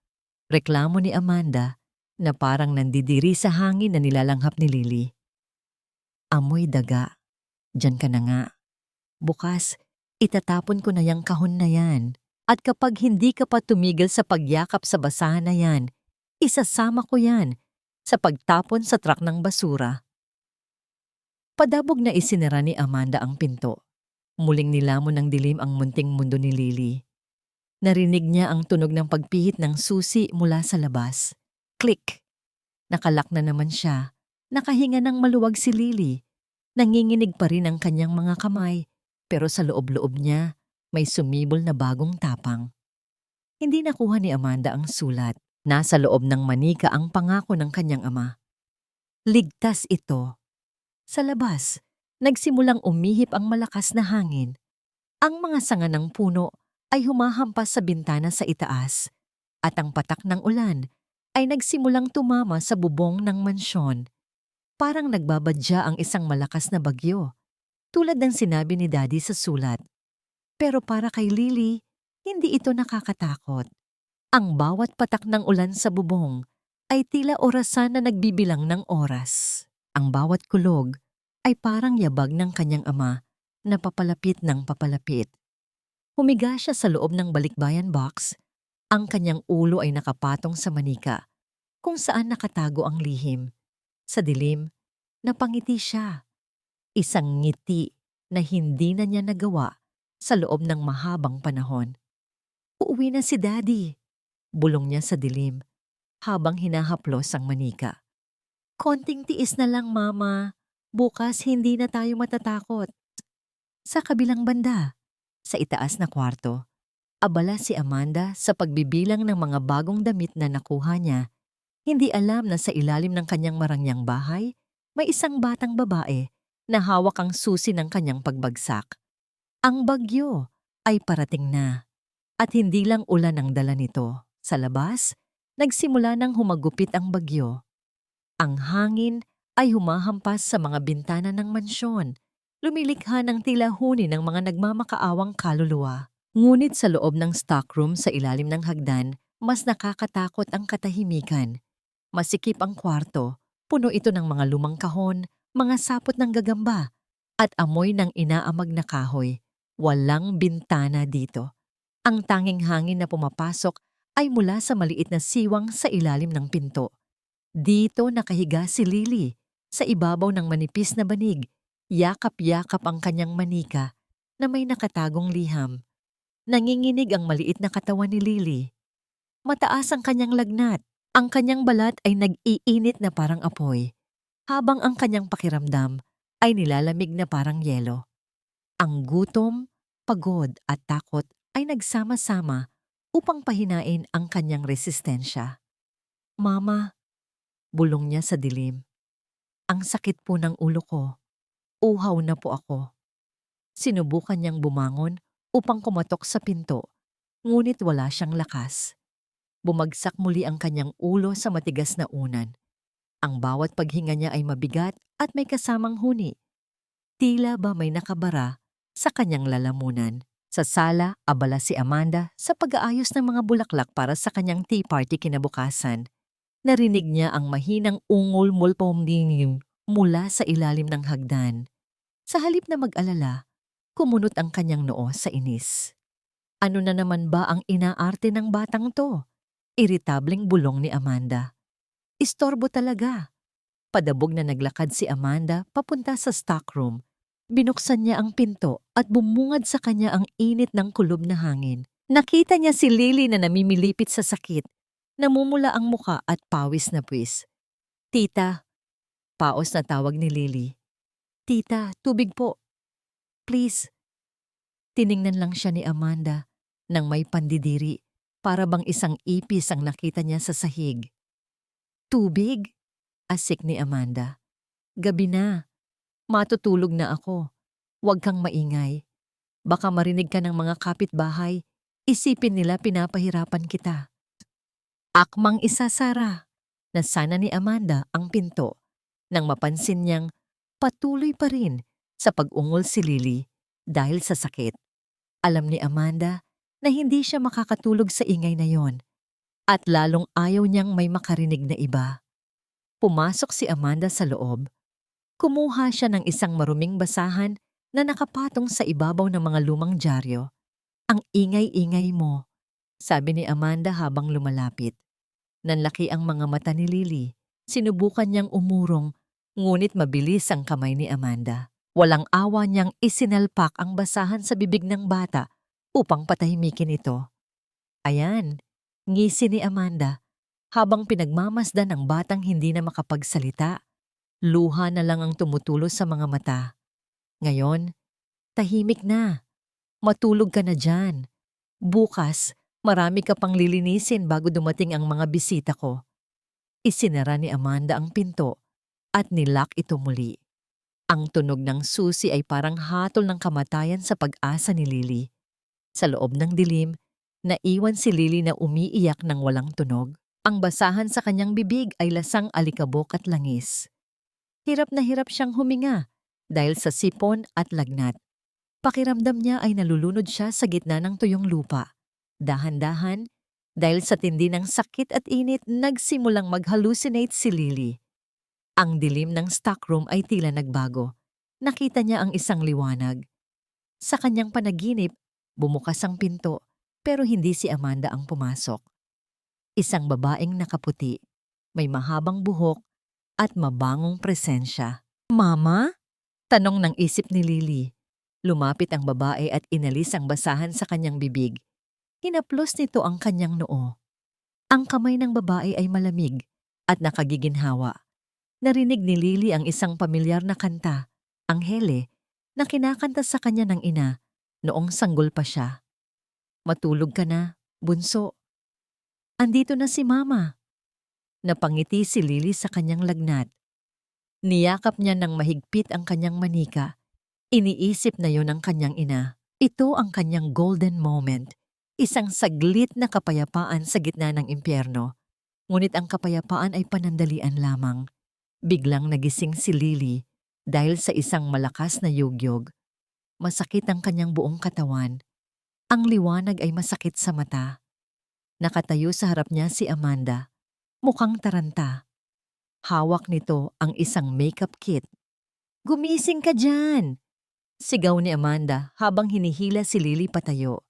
Reklamo ni Amanda na parang nandidiri sa hangin na nilalanghap ni Lily. "Amoy daga. Diyan ka na nga. Bukas, itatapon ko na yang kahon na yan. At kapag hindi ka pa tumigil sa pagyakap sa basahan na yan, isasama ko yan sa pagtapon sa truck ng basura." Padabog na isinara ni Amanda ang pinto. Muling nilamon ng dilim ang munting mundo ni Lily. Narinig niya ang tunog ng pagpihit ng susi mula sa labas. Click! Nakalak na naman siya. Nakahinga ng maluwag si Lily. Nanginginig pa rin ang kanyang mga kamay, pero sa loob-loob niya may sumibol na bagong tapang. Hindi nakuha ni Amanda ang sulat. Nasa loob ng manika ang pangako ng kanyang ama. Ligtas ito. Sa labas, nagsimulang umihip ang malakas na hangin. Ang mga sanga ng puno ay humahampas sa bintana sa itaas, at ang patak ng ulan ay nagsimulang tumama sa bubong ng mansyon. Parang nagbabadya ang isang malakas na bagyo, tulad ng sinabi ni Daddy sa sulat. Pero para kay Lily, hindi ito nakakatakot. Ang bawat patak ng ulan sa bubong ay tila orasan na nagbibilang ng oras. Ang bawat kulog ay parang yabag ng kanyang ama na papalapit ng papalapit. Humiga siya sa loob ng balikbayan box. Ang kanyang ulo ay nakapatong sa manika, kung saan nakatago ang lihim. Sa dilim, napangiti siya. Isang ngiti na hindi na niya nagawa sa loob ng mahabang panahon. "Uuwi na si Daddy," bulong niya sa dilim habang hinahaplos ang manika. "Konting tiis na lang, Mama. Bukas hindi na tayo matatakot." Sa kabilang banda, sa itaas na kwarto, Abala si Amanda sa pagbibilang ng mga bagong damit na nakuha niya. Hindi alam na sa ilalim ng kanyang marangyang bahay, may isang batang babae na hawak ang susi ng kanyang pagbagsak. Ang bagyo ay parating na at hindi lang ulan ang dala nito. Sa labas, nagsimula ng humagupit ang bagyo. Ang hangin ay humahampas sa mga bintana ng mansyon, lumilikha ng tila huni ng mga nagmamakaawang kaluluwa. Ngunit sa loob ng stockroom sa ilalim ng hagdan, mas nakakatakot ang katahimikan. Masikip ang kwarto, puno ito ng mga lumang kahon, mga sapot ng gagamba, at amoy ng inaamag na kahoy. Walang bintana dito. Ang tanging hangin na pumapasok ay mula sa maliit na siwang sa ilalim ng pinto. Dito nakahiga si Lily, sa ibabaw ng manipis na banig, yakap-yakap ang kanyang manika na may nakatagong liham. Nanginginig ang maliit na katawan ni Lily. Mataas ang kanyang lagnat. Ang kanyang balat ay nag-iinit na parang apoy, habang ang kanyang pakiramdam ay nilalamig na parang yelo. Ang gutom, pagod at takot ay nagsama-sama upang pahinain ang kanyang resistensya. "Mama," bulong niya sa dilim. "Ang sakit po ng ulo ko. Uhaw na po ako." Sinubukan niyang bumangon upang kumatok sa pinto, ngunit wala siyang lakas. Bumagsak muli ang kanyang ulo sa matigas na unan. Ang bawat paghinga niya ay mabigat at may kasamang huni. Tila ba may nakabara sa kanyang lalamunan. Sa sala, abala si Amanda sa pag-aayos ng mga bulaklak para sa kanyang tea party kinabukasan. Narinig niya ang mahinang ungol mulpomdinim mula sa ilalim ng hagdan. Sa halip na mag-alala, kumunot ang kanyang noo sa inis. Ano na naman ba ang inaarte ng batang to? Iritableng bulong ni Amanda. Istorbo talaga. Padabog na naglakad si Amanda papunta sa stockroom. Binuksan niya ang pinto at bumungad sa kanya ang init ng kulob na hangin. Nakita niya si Lily na namimilipit sa sakit. Namumula ang muka at pawis na puwis. "Tita," paos na tawag ni Lily. "Tita, tubig po. Please." Tiningnan lang siya ni Amanda nang may pandidiri, para bang isang ipis ang nakita niya sa sahig. "Tubig?" asik ni Amanda. "Gabi na. Matutulog na ako. Huwag kang maingay. Baka marinig ka ng mga kapitbahay. Isipin nila pinapahirapan kita." Akmang isasara na sana ni Amanda ang pinto nang mapansin niyang patuloy pa rin sa pag-ungol si Lily dahil sa sakit. Alam ni Amanda na hindi siya makakatulog sa ingay na yon at lalong ayaw niyang may makarinig na iba. Pumasok si Amanda sa loob. Kumuha siya ng isang maruming basahan na nakapatong sa ibabaw ng mga lumang dyaryo. "Ang ingay-ingay mo," sabi ni Amanda habang lumalapit. Nanlaki ang mga mata ni Lily. Sinubukan niyang umurong, ngunit mabilis ang kamay ni Amanda. Walang awa niyang isinalpak ang basahan sa bibig ng bata upang patahimikin ito. "Ayan," ngisi ni Amanda habang pinagmamasdan ng batang hindi na makapagsalita. Luha na lang ang tumutulo sa mga mata. "Ngayon, tahimik na. Matulog ka na dyan. Bukas, marami ka pang lilinisin bago dumating ang mga bisita ko." Isinara ni Amanda ang pinto at nilock ito muli. Ang tunog ng susi ay parang hatol ng kamatayan sa pag-asa ni Lily. Sa loob ng dilim, naiwan si Lily na umiiyak ng walang tunog. Ang basahan sa kanyang bibig ay lasang alikabok at langis. Hirap na hirap siyang huminga dahil sa sipon at lagnat. Pakiramdam niya ay nalulunod siya sa gitna ng tuyong lupa. Dahan-dahan, dahil sa tindi ng sakit at init, nagsimulang mag-hallucinate si Lily. Ang dilim ng stockroom ay tila nagbago. Nakita niya ang isang liwanag. Sa kanyang panaginip, bumukas ang pinto, pero hindi si Amanda ang pumasok. Isang babaeng nakaputi, may mahabang buhok at mabangong presensya. "Mama?" tanong ng isip ni Lily. Lumapit ang babae at inalis ang basahan sa kanyang bibig. Hinaplos nito ang kanyang noo. Ang kamay ng babae ay malamig at nakagiginhawa. Narinig ni Lily ang isang pamilyar na kanta, Anghele, na kinakanta sa kanya ng ina noong sanggol pa siya. Matulog ka na, bunso. Andito na si Mama. Napangiti si Lily sa kanyang lagnat. Niyakap niya ng mahigpit ang kanyang manika. Iniisip na yon ang kanyang ina. Ito ang kanyang golden moment. Isang saglit na kapayapaan sa gitna ng impyerno. Ngunit ang kapayapaan ay panandalian lamang. Biglang nagising si Lily dahil sa isang malakas na yugyog. Masakit ang kanyang buong katawan. Ang liwanag ay masakit sa mata. Nakatayo sa harap niya si Amanda. Mukhang taranta. Hawak nito ang isang makeup kit. "Gumising ka dyan!" Sigaw ni Amanda habang hinihila si Lily patayo.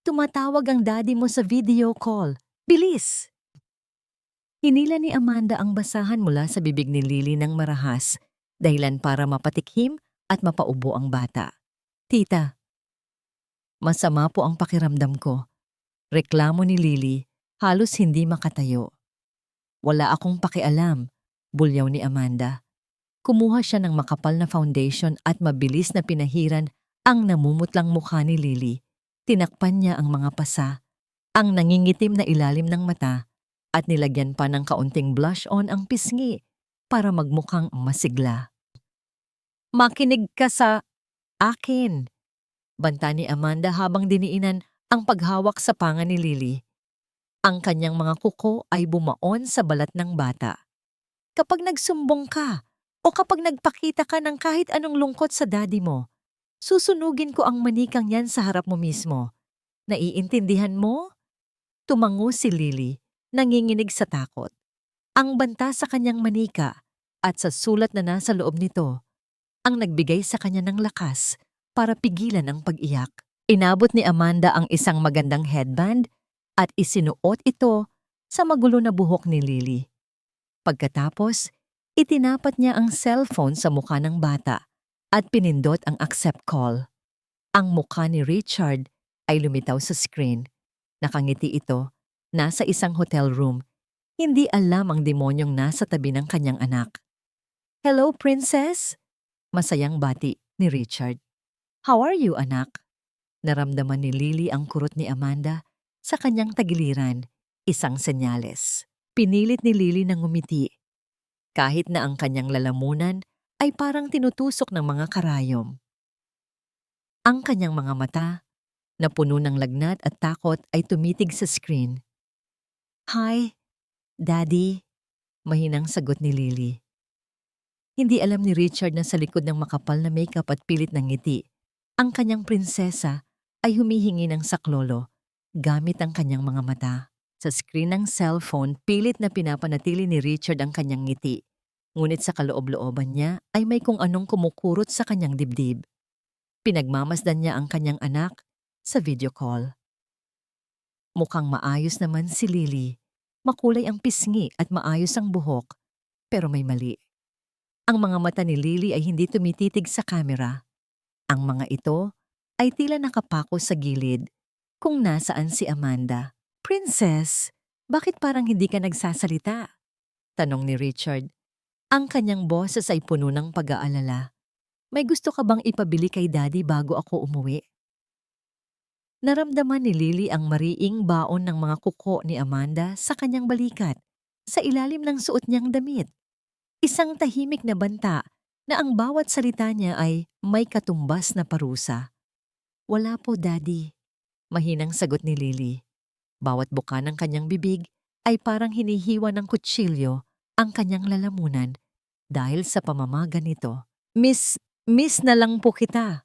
"Tumatawag ang daddy mo sa video call. Bilis!" Hinila ni Amanda ang basahan mula sa bibig ni Lily ng marahas, dahilan para mapatikhim at mapaubo ang bata. "Tita, masama po ang pakiramdam ko." Reklamo ni Lily, halos hindi makatayo. "Wala akong pakialam," bulyaw ni Amanda. Kumuha siya ng makapal na foundation at mabilis na pinahiran ang namumutlang mukha ni Lily. Tinakpan niya ang mga pasa, ang nangingitim na ilalim ng mata, at nilagyan pa ng kaunting blush on ang pisngi para magmukhang masigla. "Makinig ka sa akin," banta ni Amanda habang diniinan ang paghawak sa panga ni Lily. Ang kanyang mga kuko ay bumaon sa balat ng bata. "Kapag nagsumbong ka o kapag nagpakita ka ng kahit anong lungkot sa daddy mo, susunugin ko ang manikang yan sa harap mo mismo. Naiintindihan mo?" Tumango si Lily, nanginginig sa takot. Ang banta sa kanyang manika at sa sulat na nasa loob nito ang nagbigay sa kanya ng lakas para pigilan ang pag-iyak. Inabot ni Amanda ang isang magandang headband at isinuot ito sa magulo na buhok ni Lily. Pagkatapos, itinapat niya ang cellphone sa mukha ng bata at pinindot ang accept call. Ang mukha ni Richard ay lumitaw sa screen. Nakangiti ito, nasa isang hotel room. Hindi alam ang demonyong nasa tabi ng kanyang anak. "Hello, princess?" Masayang bati ni Richard. "How are you, anak?" Naramdaman ni Lily ang kurot ni Amanda sa kanyang tagiliran, isang senyales. Pinilit ni Lily na ngumiti, kahit na ang kanyang lalamunan ay parang tinutusok ng mga karayom. Ang kanyang mga mata, na puno ng lagnat at takot, ay tumitig sa screen. "Hi, Daddy," mahinang sagot ni Lily. Hindi alam ni Richard na sa likod ng makapal na makeup at pilit ng ngiti, ang kanyang prinsesa ay humihingi ng saklolo gamit ang kanyang mga mata. Sa screen ng cellphone, pilit na pinapanatili ni Richard ang kanyang ngiti. Ngunit sa kaloob-looban niya ay may kung anong kumukurot sa kanyang dibdib. Pinagmamasdan niya ang kanyang anak sa video call. Mukhang maayos naman si Lily. Makulay ang pisngi at maayos ang buhok. Pero may mali. Ang mga mata ni Lily ay hindi tumititig sa kamera. Ang mga ito ay tila nakapako sa gilid kung nasaan si Amanda. "Princess, bakit parang hindi ka nagsasalita?" tanong ni Richard. Ang kanyang boses ay puno ng pag-aalala. "May gusto ka bang ipabili kay Daddy bago ako umuwi?" Naramdaman ni Lily ang mariing baon ng mga kuko ni Amanda sa kanyang balikat, sa ilalim ng suot niyang damit. Isang tahimik na banta na ang bawat salita niya ay may katumbas na parusa. "Wala po, Daddy," mahinang sagot ni Lily. Bawat buka ng kanyang bibig ay parang hinihiwa ng kutsilyo ang kanyang lalamunan dahil sa pamamaga nito. Miss na lang po kita."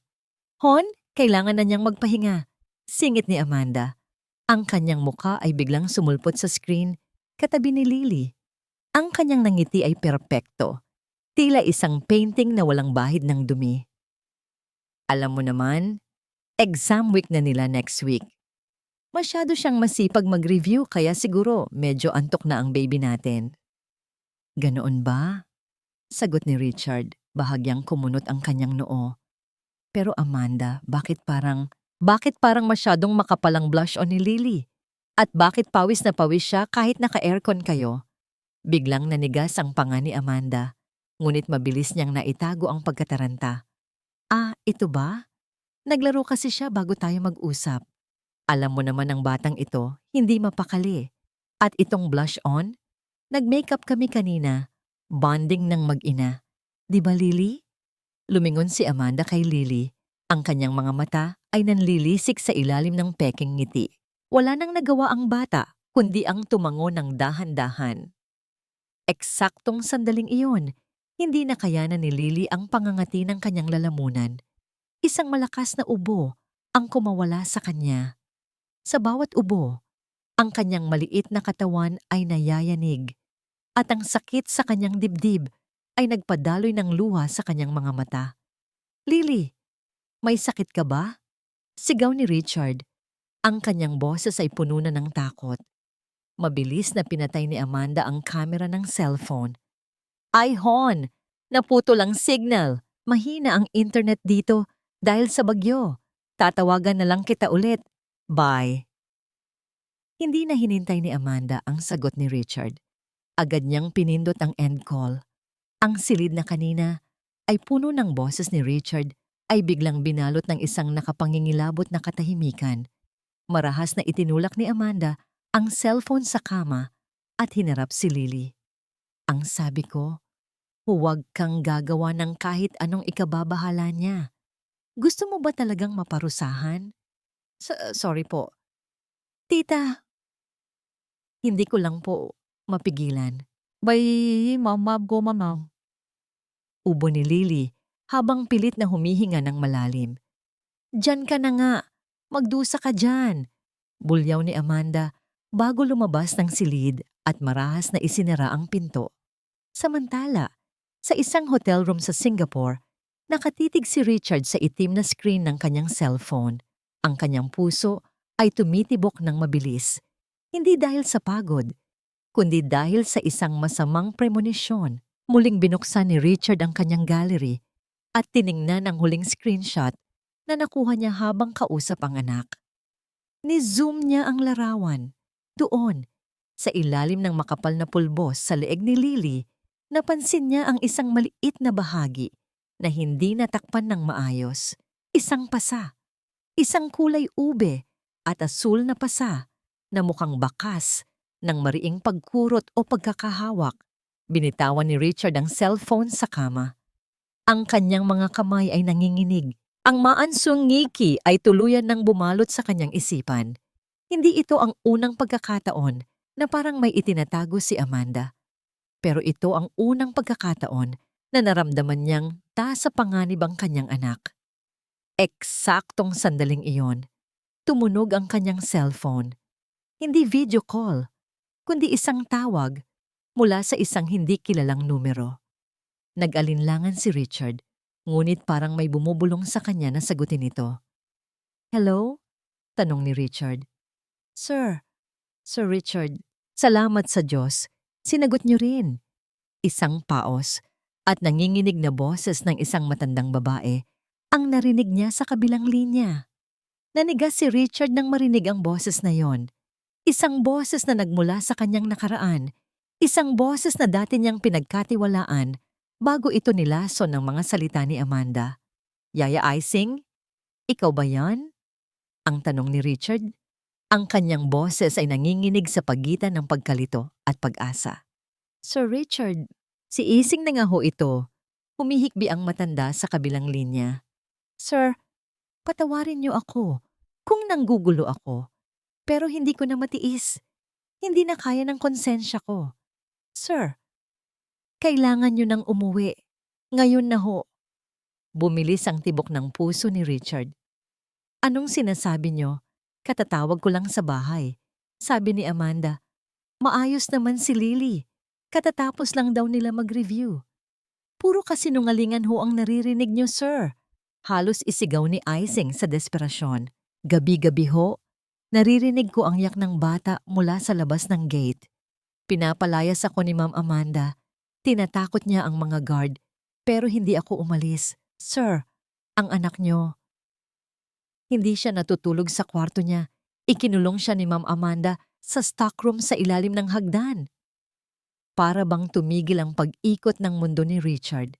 "Hon, kailangan na niyang magpahinga," singit ni Amanda. Ang kanyang muka ay biglang sumulpot sa screen, katabi ni Lily. Ang kanyang nangiti ay perpekto, tila isang painting na walang bahid ng dumi. "Alam mo naman, exam week na nila next week. Masyado siyang masipag mag-review kaya siguro medyo antok na ang baby natin." "Ganoon ba?" sagot ni Richard, bahagyang kumunot ang kanyang noo. "Pero Amanda, bakit parang masyadong makapalang blush on ni Lily? At bakit pawis na pawis siya kahit naka-aircon kayo?" Biglang nanigas ang panga ni Amanda, ngunit mabilis niyang naitago ang pagkataranta. "Ah, ito ba? Naglaro kasi siya bago tayo mag-usap." Alam mo naman ang batang ito, hindi mapakali. At itong blush on, nag-makeup kami kanina, bonding ng mag-ina. Di ba, Lily? Lumingon si Amanda kay Lily. Ang kanyang mga mata ay nanlilisik sa ilalim ng peking ngiti. Wala nang nagawa ang bata, kundi ang tumango ng dahan-dahan. Eksaktong sandaling iyon, hindi na kayanan ni Lily ang pangangati ng kanyang lalamunan. Isang malakas na ubo ang kumawala sa kanya. Sa bawat ubo, ang kanyang maliit na katawan ay nayayanig at ang sakit sa kanyang dibdib ay nagpadaloy ng luha sa kanyang mga mata. Lily, may sakit ka ba? Sigaw ni Richard. Ang kanyang boses ay puno na ng takot. Mabilis na pinatay ni Amanda ang kamera ng cellphone. Ay hon, naputol ang signal. Mahina ang internet dito dahil sa bagyo. Tatawagan na lang kita ulit. Bye. Hindi na hinintay ni Amanda ang sagot ni Richard. Agad niyang pinindot ang end call. Ang silid na kanina ay puno ng boses ni Richard ay biglang binalot ng isang nakapangingilabot na katahimikan. Marahas na itinulak ni Amanda ang cellphone sa kama at hinarap si Lily. Ang sabi ko, huwag kang gagawa ng kahit anong ikababahala niya. Gusto mo ba talagang maparusahan? Sorry po. Tita, hindi ko lang po mapigilan. Bay, mama, go mama. Ubo ni Lily habang pilit na humihinga ng malalim. Diyan ka na nga. Magdusa ka dyan. Bulyaw ni Amanda bago lumabas ng silid at marahas na isinara ang pinto. Samantala, sa isang hotel room sa Singapore, nakatitig si Richard sa itim na screen ng kanyang cellphone. Ang kanyang puso ay tumitibok ng mabilis. Hindi dahil sa pagod, kundi dahil sa isang masamang premonition. Muling binuksan ni Richard ang kanyang gallery at tiningnan ang huling screenshot na nakuha niya habang kausap ang anak. Ni-zoom niya ang larawan. Doon, sa ilalim ng makapal na pulbos sa leeg ni Lily, napansin niya ang isang maliit na bahagi na hindi natakpan ng maayos. Isang pasa, isang kulay ube at asul na pasa na mukhang bakas ng mariing pagkurot o pagkakahawak. Binitawan ni Richard ang cellphone sa kama. Ang kanyang mga kamay ay nanginginig. Ang maansong ngiki ay tuluyan ng bumalot sa kanyang isipan. Hindi ito ang unang pagkakataon na parang may itinatago si Amanda. Pero ito ang unang pagkakataon na naramdaman niyang sa panganib ang kanyang anak. Eksaktong sandaling iyon, tumunog ang kanyang cellphone. Hindi video call, kundi isang tawag mula sa isang hindi kilalang numero. Nag-alinlangan si Richard, ngunit parang may bumubulong sa kanya na sagutin ito. Hello? Tanong ni Richard. Sir Richard, salamat sa Diyos. Sinagot niyo rin. Isang paos at nanginginig na boses ng isang matandang babae ang narinig niya sa kabilang linya. Nanigas si Richard nang marinig ang boses na yon. Isang boses na nagmula sa kanyang nakaraan. Isang boses na dati niyang pinagkatiwalaan bago ito nilason ng mga salita ni Amanda. Yaya Ising? Ikaw ba yan? Ang tanong ni Richard. Ang kanyang boses ay nanginginig sa pagitan ng pagkalito at pag-asa. Sir Richard, si Ising na nga ho ito. Humihikbi ang matanda sa kabilang linya. Sir, patawarin niyo ako kung nanggugulo ako. Pero hindi ko na matiis. Hindi na kaya ng konsensya ko. Sir, kailangan niyo nang umuwi. Ngayon na ho. Bumilis ang tibok ng puso ni Richard. Anong sinasabi niyo? Katatawag ko lang sa bahay. Sabi ni Amanda, maayos naman si Lily. Katatapos lang daw nila mag-review. Puro kasinungalingan ho ang naririnig niyo, sir. Halos isigaw ni Ising sa desperasyon. Gabi-gabi ho, naririnig ko ang yak ng bata mula sa labas ng gate. Pinapalayas ako ni Ma'am Amanda. Tinatakot niya ang mga guard, pero hindi ako umalis. Sir, ang anak niyo. Hindi siya natutulog sa kwarto niya. Ikinulong siya ni Ma'am Amanda sa stockroom sa ilalim ng hagdan. Para bang tumigil ang pag-ikot ng mundo ni Richard.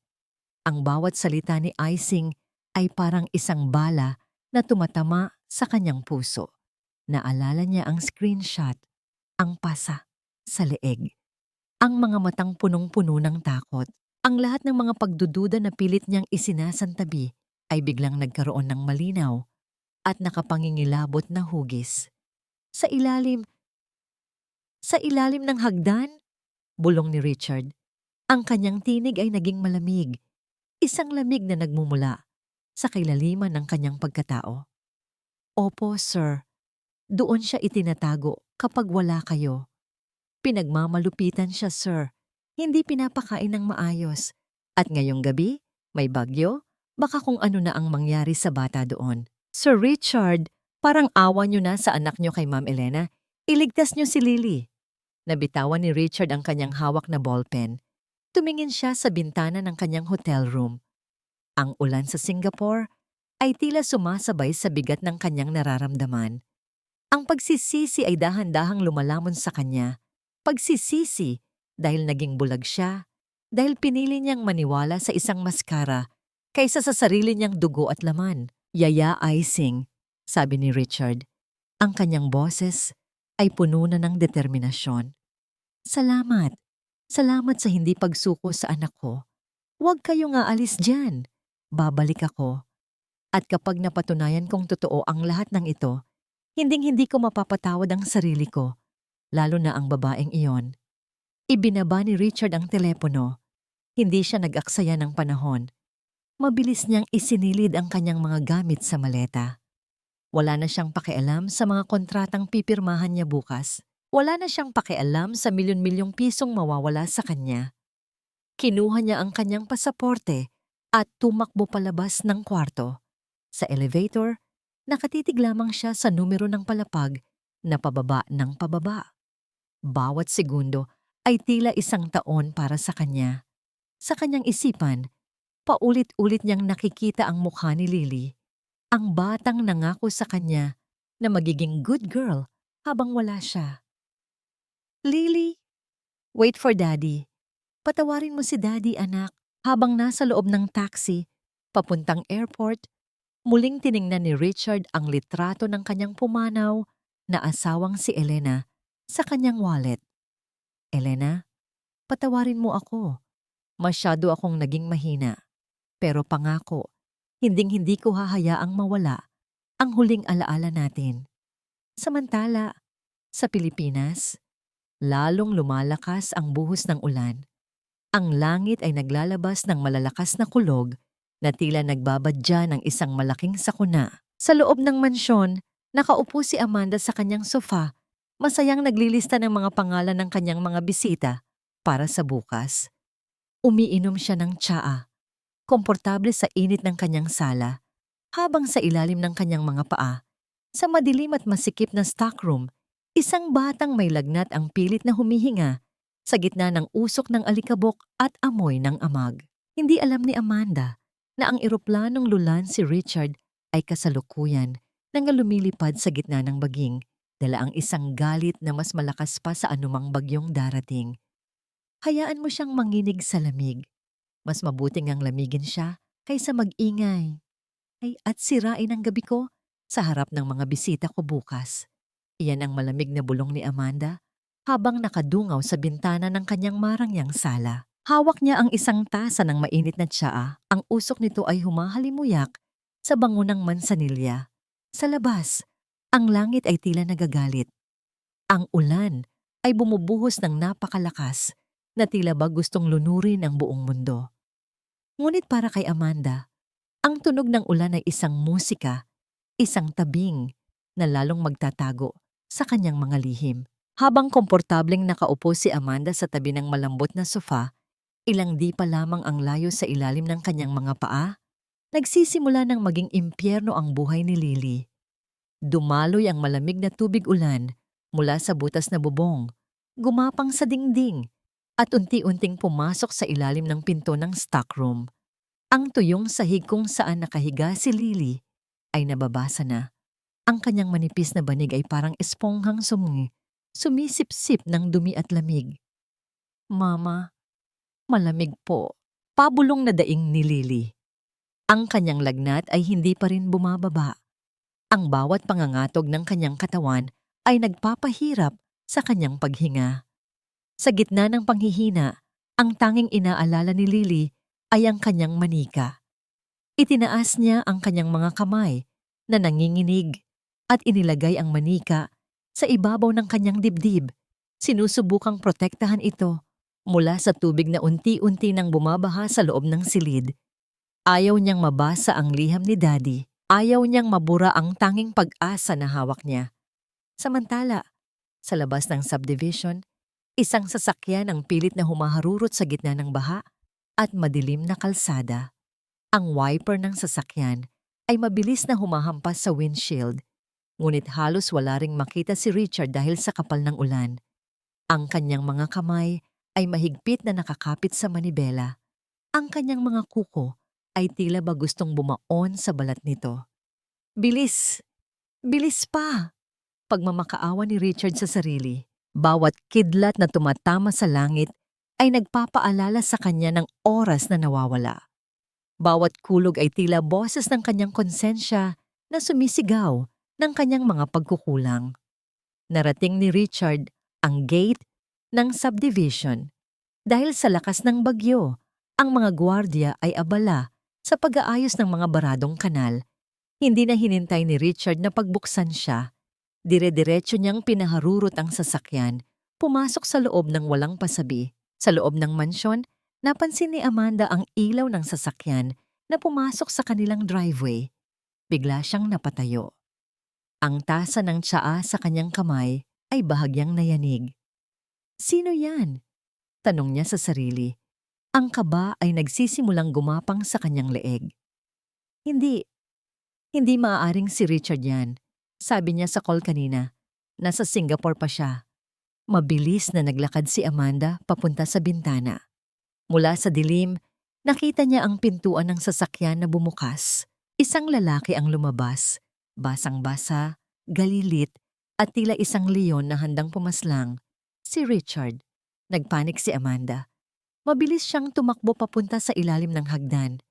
Ang bawat salita ni Ising ay parang isang bala na tumatama sa kanyang puso. Naalala niya ang screenshot, ang pasa sa leeg, ang mga matang punong-puno ng takot. Ang lahat ng mga pagdududa na pilit niyang isinasantabi ay biglang nagkaroon ng malinaw at nakapangingilabot na hugis. Sa ilalim, sa ilalim ng hagdan, bulong ni Richard. Ang kanyang tinig ay naging malamig, isang lamig na nagmumula sa kailaliman ng kanyang pagkatao. Opo, sir. Doon siya itinatago kapag wala kayo. Pinagmamalupitan siya, sir. Hindi pinapakain ng maayos. At ngayong gabi, may bagyo, baka kung ano na ang mangyari sa bata doon. Sir Richard, parang awa niyo na sa anak niyo kay Ma'am Elena. Iligtas niyo si Lily. Nabitawan ni Richard ang kanyang hawak na ballpen. Tumingin siya sa bintana ng kanyang hotel room. Ang ulan sa Singapore ay tila sumasabay sa bigat ng kanyang nararamdaman. Ang pagsisisi ay dahan-dahang lumalamon sa kanya. Pagsisisi dahil naging bulag siya, dahil pinili niyang maniwala sa isang maskara kaysa sa sarili niyang dugo at laman. Yaya icing, sabi ni Richard. Ang kanyang boses ay puno na ng determinasyon. Salamat. Salamat sa hindi pagsuko sa anak ko. Huwag kayong aalis dyan. Babalik ako. At kapag napatunayan kong totoo ang lahat ng ito, hinding-hindi ko mapapatawad ang sarili ko, lalo na ang babaeng iyon. Ibinaba ni Richard ang telepono. Hindi siya nag-aksaya ng panahon. Mabilis niyang isinilid ang kanyang mga gamit sa maleta. Wala na siyang pakialam sa mga kontratang pipirmahan niya bukas. Wala na siyang pakialam sa milyon-milyong pisong mawawala sa kanya. Kinuha niya ang kanyang pasaporte at tumakbo palabas ng kwarto. Sa elevator, nakatitig lamang siya sa numero ng palapag na pababa ng pababa. Bawat segundo ay tila isang taon para sa kanya. Sa kanyang isipan, paulit-ulit niyang nakikita ang mukha ni Lily, ang batang nangako sa kanya na magiging good girl habang wala siya. Lily, wait for Daddy. Patawarin mo si Daddy, anak. Habang nasa loob ng taxi, papuntang airport, muling tiningnan ni Richard ang litrato ng kanyang pumanaw na asawang si Elena sa kanyang wallet. Elena, patawarin mo ako. Masyado akong naging mahina. Pero pangako, hinding-hindi ko hahayaang mawala ang huling alaala natin. Samantala, sa Pilipinas, lalong lumalakas ang buhos ng ulan. Ang langit ay naglalabas ng malalakas na kulog na tila nagbabadya ng isang malaking sakuna. Sa loob ng mansyon, nakaupo si Amanda sa kanyang sofa, masayang naglilista ng mga pangalan ng kanyang mga bisita para sa bukas. Umiinom siya ng tsaa, komportable sa init ng kanyang sala, habang sa ilalim ng kanyang mga paa, sa madilim at masikip na stockroom, isang batang may lagnat ang pilit na humihinga sa gitna ng usok ng alikabok at amoy ng amag. Hindi alam ni Amanda na ang eroplanong lulan si Richard ay kasalukuyan nang lumilipad sa gitna ng baging, dala ang isang galit na mas malakas pa sa anumang bagyong darating. Hayaan mo siyang manginig sa lamig. Mas mabuting ang lamigin siya kaysa mag-ingay. At sirain ang gabi ko sa harap ng mga bisita ko bukas. Iyan ang malamig na bulong ni Amanda habang nakadungaw sa bintana ng kanyang marangyang sala. Hawak niya ang isang tasa ng mainit na tsaa. Ang usok nito ay humahalimuyak sa bango ng mansanilya. Sa labas, ang langit ay tila nagagalit. Ang ulan ay bumubuhos ng napakalakas na tila ba gustong lunurin ang buong mundo. Ngunit para kay Amanda, ang tunog ng ulan ay isang musika, isang tabing na lalong magtatago sa kanyang mga lihim. Habang komportableng nakaupo si Amanda sa tabi ng malambot na sofa, ilang di pa lamang ang layo sa ilalim ng kanyang mga paa, nagsisimula ng maging impyerno ang buhay ni Lily. Dumaloy ang malamig na tubig ulan mula sa butas na bubong, gumapang sa dingding, at unti-unting pumasok sa ilalim ng pinto ng stockroom. Ang tuyong sahig kung saan nakahiga si Lily ay nababasa na. Ang kanyang manipis na banig ay parang esponghang sumisipsip ng dumi at lamig. Mama, malamig po. Pabulong na daing ni Lily. Ang kanyang lagnat ay hindi pa rin bumababa. Ang bawat pangangatog ng kanyang katawan ay nagpapahirap sa kanyang paghinga. Sa gitna ng panghihina, ang tanging inaalala ni Lily ay ang kanyang manika. Itinaas niya ang kanyang mga kamay na nanginginig at inilagay ang manika sa ibabaw ng kanyang dibdib. Sinusubukang protektahan ito mula sa tubig na unti-unti nang bumabaha sa loob ng silid. Ayaw niyang mabasa ang liham ni Daddy. Ayaw niyang mabura ang tanging pag-asa na hawak niya. Samantala, sa labas ng subdivision, isang sasakyan ang pilit na humaharurot sa gitna ng baha at madilim na kalsada. Ang wiper ng sasakyan ay mabilis na humahampas sa windshield, ngunit halos wala ring makita si Richard dahil sa kapal ng ulan. Ang kanyang mga kamay ay mahigpit na nakakapit sa manibela. Ang kanyang mga kuko ay tila ba gustong bumaon sa balat nito. Bilis! Bilis pa! Pagmamakaawa ni Richard sa sarili. Bawat kidlat na tumatama sa langit ay nagpapaalala sa kanya ng oras na nawawala. Bawat kulog ay tila boses ng kanyang konsensya na sumisigaw ng kanyang mga pagkukulang. Narating ni Richard ang gate ng subdivision. Dahil sa lakas ng bagyo, ang mga gwardiya ay abala sa pag-aayos ng mga baradong kanal. Hindi na hinintay ni Richard na pagbuksan siya. Dire-diretso niyang pinaharurot ang sasakyan, pumasok sa loob ng walang pasabi. Sa loob ng mansyon, napansin ni Amanda ang ilaw ng sasakyan na pumasok sa kanilang driveway. Bigla siyang napatayo. Ang tasa ng tsaa sa kanyang kamay ay bahagyang nayanig. Sino yan? Tanong niya sa sarili. Ang kaba ay nagsisimulang gumapang sa kanyang leeg. Hindi maaaring si Richard yan. Sabi niya sa call kanina. Nasa Singapore pa siya. Mabilis na naglakad si Amanda papunta sa bintana. Mula sa dilim, nakita niya ang pintuan ng sasakyan na bumukas. Isang lalaki ang lumabas. Basang-basa, galilit, at tila isang leon na handang pumaslang. Si Richard. Nagpanik si Amanda. Mabilis siyang tumakbo papunta sa ilalim ng hagdan.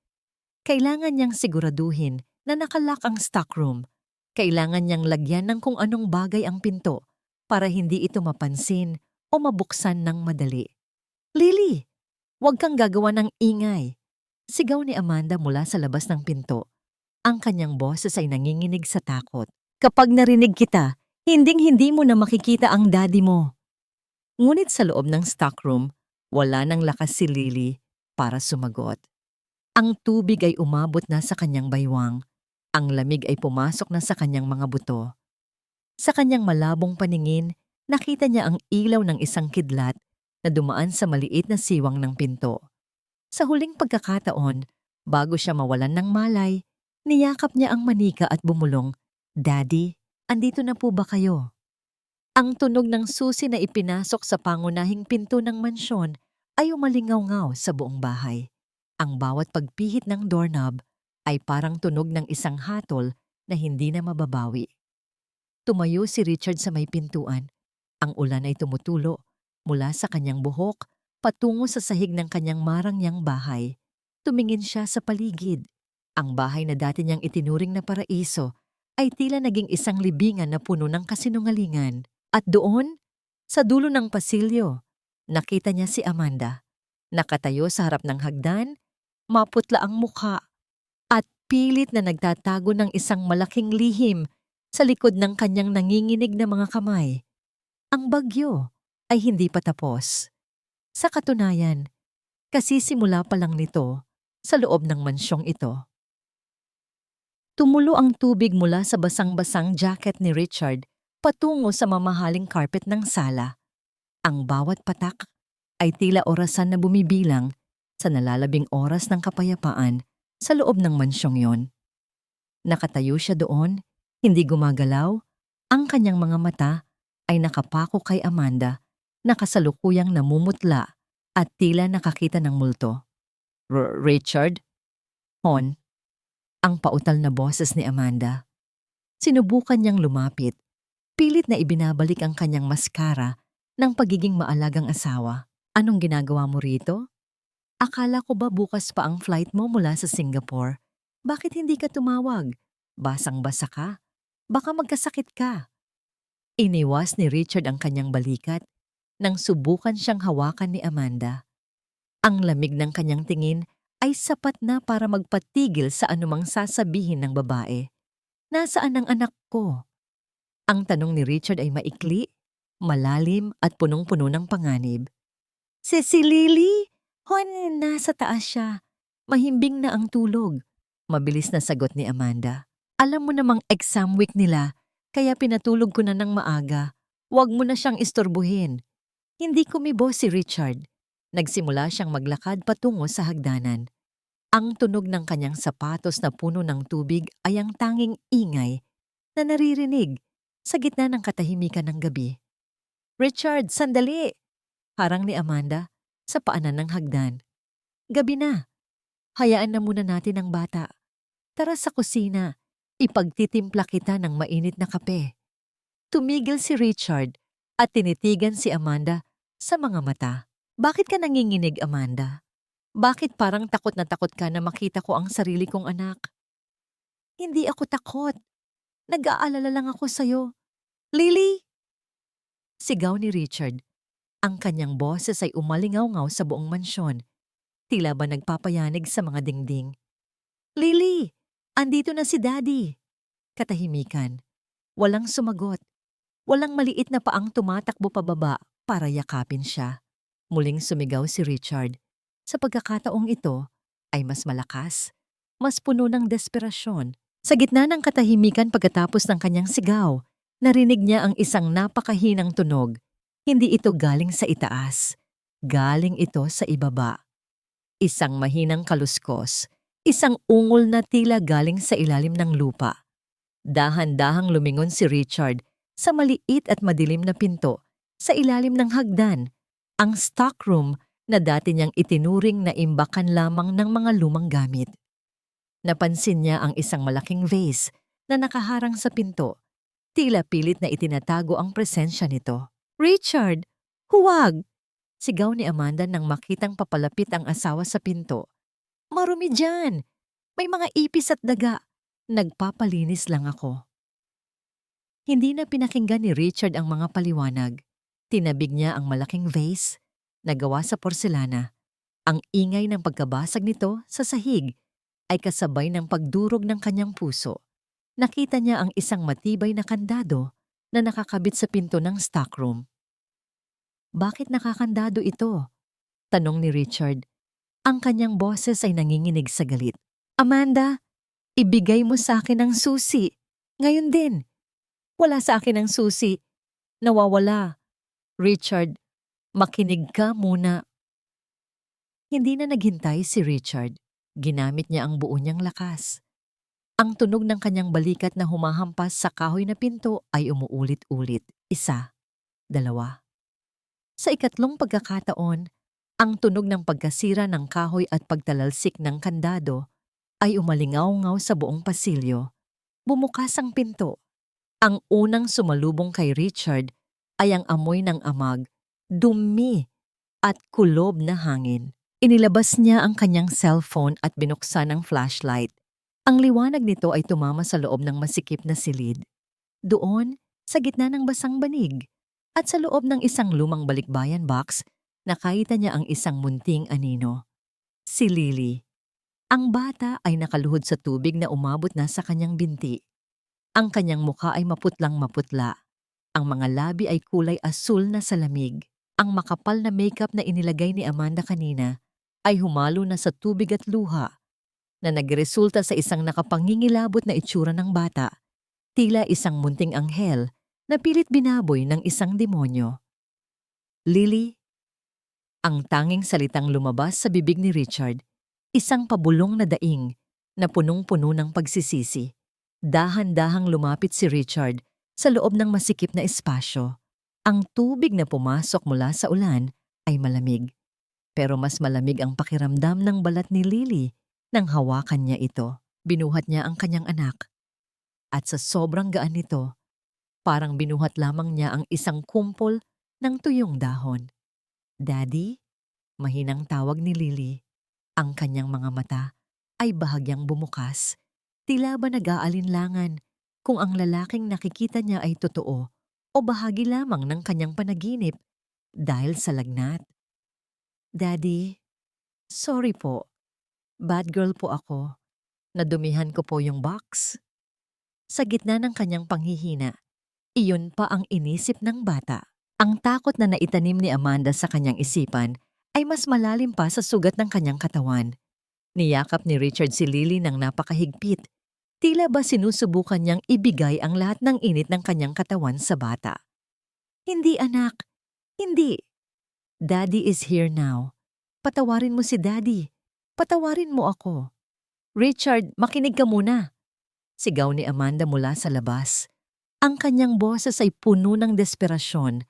Kailangan niyang siguraduhin na nakalock ang stockroom. Kailangan niyang lagyan ng kung anong bagay ang pinto para hindi ito mapansin o mabuksan ng madali. Lily! Huwag kang gagawa ng ingay. Sigaw ni Amanda mula sa labas ng pinto. Ang kanyang boses ay nanginginig sa takot. Kapag narinig kita, hinding-hindi mo na makikita ang daddy mo. Ngunit sa loob ng stockroom, wala nang lakas si Lily para sumagot. Ang tubig ay umabot na sa kanyang baywang. Ang lamig ay pumasok na sa kanyang mga buto. Sa kanyang malabong paningin, nakita niya ang ilaw ng isang kidlat na dumaan sa maliit na siwang ng pinto. Sa huling pagkakataon, bago siya mawalan ng malay, niyakap niya ang manika at bumulong, "Daddy, andito na po ba kayo?" Ang tunog ng susi na ipinasok sa pangunahing pinto ng mansyon ay umalingaw-ngaw sa buong bahay. Ang bawat pagpihit ng doorknob ay parang tunog ng isang hatol na hindi na mababawi. Tumayo si Richard sa may pintuan. Ang ulan ay tumutulo mula sa kanyang buhok patungo sa sahig ng kanyang marangyang bahay. Tumingin siya sa paligid. Ang bahay na dati niyang itinuring na paraiso ay tila naging isang libingan na puno ng kasinungalingan. At doon, sa dulo ng pasilyo, nakita niya si Amanda. Nakatayo sa harap ng hagdan, maputla ang mukha, at pilit na nagtatago ng isang malaking lihim sa likod ng kanyang nanginginig na mga kamay. Ang bagyo ay hindi pa tapos. Sa katunayan, kasisimula pa lang nito sa loob ng mansyong ito. Tumulo ang tubig mula sa basang-basang jacket ni Richard patungo sa mamahaling carpet ng sala. Ang bawat patak ay tila orasan na bumibilang sa nalalabing oras ng kapayapaan sa loob ng mansyong yon. Nakatayo siya doon, hindi gumagalaw, ang kanyang mga mata ay nakapako kay Amanda na kasalukuyang namumutla at tila nakakita ng multo. Richard? Hon? Ang pautal na boses ni Amanda. Sinubukan niyang lumapit, pilit na ibinabalik ang kanyang maskara ng pagiging maalagang asawa. Anong ginagawa mo rito? Akala ko ba bukas pa ang flight mo mula sa Singapore? Bakit hindi ka tumawag? Basang-basa ka? Baka magkasakit ka. Iniwas ni Richard ang kanyang balikat nang subukan siyang hawakan ni Amanda. Ang lamig ng kanyang tingin ay sapat na para magpatigil sa anumang sasabihin ng babae. Nasaan ang anak ko? Ang tanong ni Richard ay maikli, malalim at punong-puno ng panganib. Si Lily? Nasa taas siya. Mahimbing na ang tulog. Mabilis na sagot ni Amanda. Alam mo namang exam week nila, kaya pinatulog ko na ng maaga. Huwag mo na siyang istorbuhin. Hindi kumibo si Richard. Nagsimula siyang maglakad patungo sa hagdanan. Ang tunog ng kanyang sapatos na puno ng tubig ay ang tanging ingay na naririnig sa gitna ng katahimikan ng gabi. Richard, sandali! Harang ni Amanda sa paanan ng hagdan. Gabi na. Hayaan na muna natin ang bata. Tara sa kusina. Ipagtitimpla kita ng mainit na kape. Tumigil si Richard at tinitigan si Amanda sa mga mata. Bakit ka nanginginig, Amanda? Bakit parang takot na takot ka na makita ko ang sarili kong anak? Hindi ako takot. Nag-aalala lang ako sa'yo. Lily! Sigaw ni Richard. Ang kanyang boses ay umalingaw-ngaw sa buong mansyon. Tila ba nagpapayanig sa mga dingding. Lily! Andito na si Daddy! Katahimikan. Walang sumagot. Walang maliit na paang tumatakbo pababa para yakapin siya. Muling sumigaw si Richard. Sa pagkakataong ito ay mas malakas, mas puno ng desperasyon. Sa gitna ng katahimikan pagkatapos ng kanyang sigaw, narinig niya ang isang napakahinang tunog. Hindi ito galing sa itaas. Galing ito sa ibaba. Isang mahinang kaluskos. Isang ungol na tila galing sa ilalim ng lupa. Dahan-dahang lumingon si Richard sa maliit at madilim na pinto sa ilalim ng hagdan, ang stockroom na dati niyang itinuring na imbakan lamang ng mga lumang gamit. Napansin niya ang isang malaking vase na nakaharang sa pinto. Tila pilit na itinatago ang presensya nito. Richard! Huwag! Sigaw ni Amanda nang makitang papalapit ang asawa sa pinto. Marumi dyan! May mga ipis at daga. Nagpapalinis lang ako. Hindi na pinakinggan ni Richard ang mga paliwanag. Tinabig niya ang malaking vase na gawa sa porselana. Ang ingay ng pagkabasag nito sa sahig ay kasabay ng pagdurog ng kanyang puso. Nakita niya ang isang matibay na kandado na nakakabit sa pinto ng stockroom. Bakit nakakandado ito? Tanong ni Richard. Ang kanyang boses ay nanginginig sa galit. Amanda, ibigay mo sa akin ang susi. Ngayon din. Wala sa akin ang susi. Nawawala. Richard, makinig ka muna. Hindi na naghintay si Richard. Ginamit niya ang buo niyang lakas. Ang tunog ng kanyang balikat na humahampas sa kahoy na pinto ay umuulit-ulit. 1, 2. Sa ikatlong pagkakataon, ang tunog ng pagkasira ng kahoy at pagtalalsik ng kandado ay umalingaw-ngaw sa buong pasilyo. Bumukas ang pinto. Ang unang sumalubong kay Richard ay ang amoy ng amag, dumi at kulob na hangin. Inilabas niya ang kanyang cellphone at binuksan ang flashlight. Ang liwanag nito ay tumama sa loob ng masikip na silid. Doon, sa gitna ng basang banig, at sa loob ng isang lumang balikbayan box, nakita niya ang isang munting anino. Si Lily. Ang bata ay nakaluhod sa tubig na umabot na sa kanyang binti. Ang kanyang mukha ay maputlang maputla. Ang mga labi ay kulay asul na sa lamig. Ang makapal na makeup na inilagay ni Amanda kanina ay humalo na sa tubig at luha na nagresulta sa isang nakapangingilabot na itsura ng bata. Tila isang munting anghel na pilit binaboy ng isang demonyo. Lily, ang tanging salitang lumabas sa bibig ni Richard, isang pabulong na daing na punong-puno ng pagsisisi. Dahan-dahang lumapit si Richard sa loob ng masikip na espasyo. Ang tubig na pumasok mula sa ulan ay malamig. Pero mas malamig ang pakiramdam ng balat ni Lily nang hawakan niya ito. Binuhat niya ang kanyang anak. At sa sobrang gaan nito, parang binuhat lamang niya ang isang kumpol ng tuyong dahon. Daddy? Mahinang tawag ni Lily. Ang kanyang mga mata ay bahagyang bumukas. Tila ba nag-aalinlangan kung ang lalaking nakikita niya ay totoo o bahagi lamang ng kanyang panaginip dahil sa lagnat. Daddy, sorry po. Bad girl po ako. Nadumihan ko po yung box. Sa gitna ng kanyang panghihina, iyon pa ang inisip ng bata. Ang takot na naitanim ni Amanda sa kanyang isipan ay mas malalim pa sa sugat ng kanyang katawan. Niyakap ni Richard si Lily ng napakahigpit. Tila ba sinusubukan niyang ibigay ang lahat ng init ng kanyang katawan sa bata. Hindi anak, hindi. Daddy is here now. Patawarin mo si Daddy. Patawarin mo ako. Richard, makinig ka muna. Sigaw ni Amanda mula sa labas. Ang kanyang boses ay puno ng desperasyon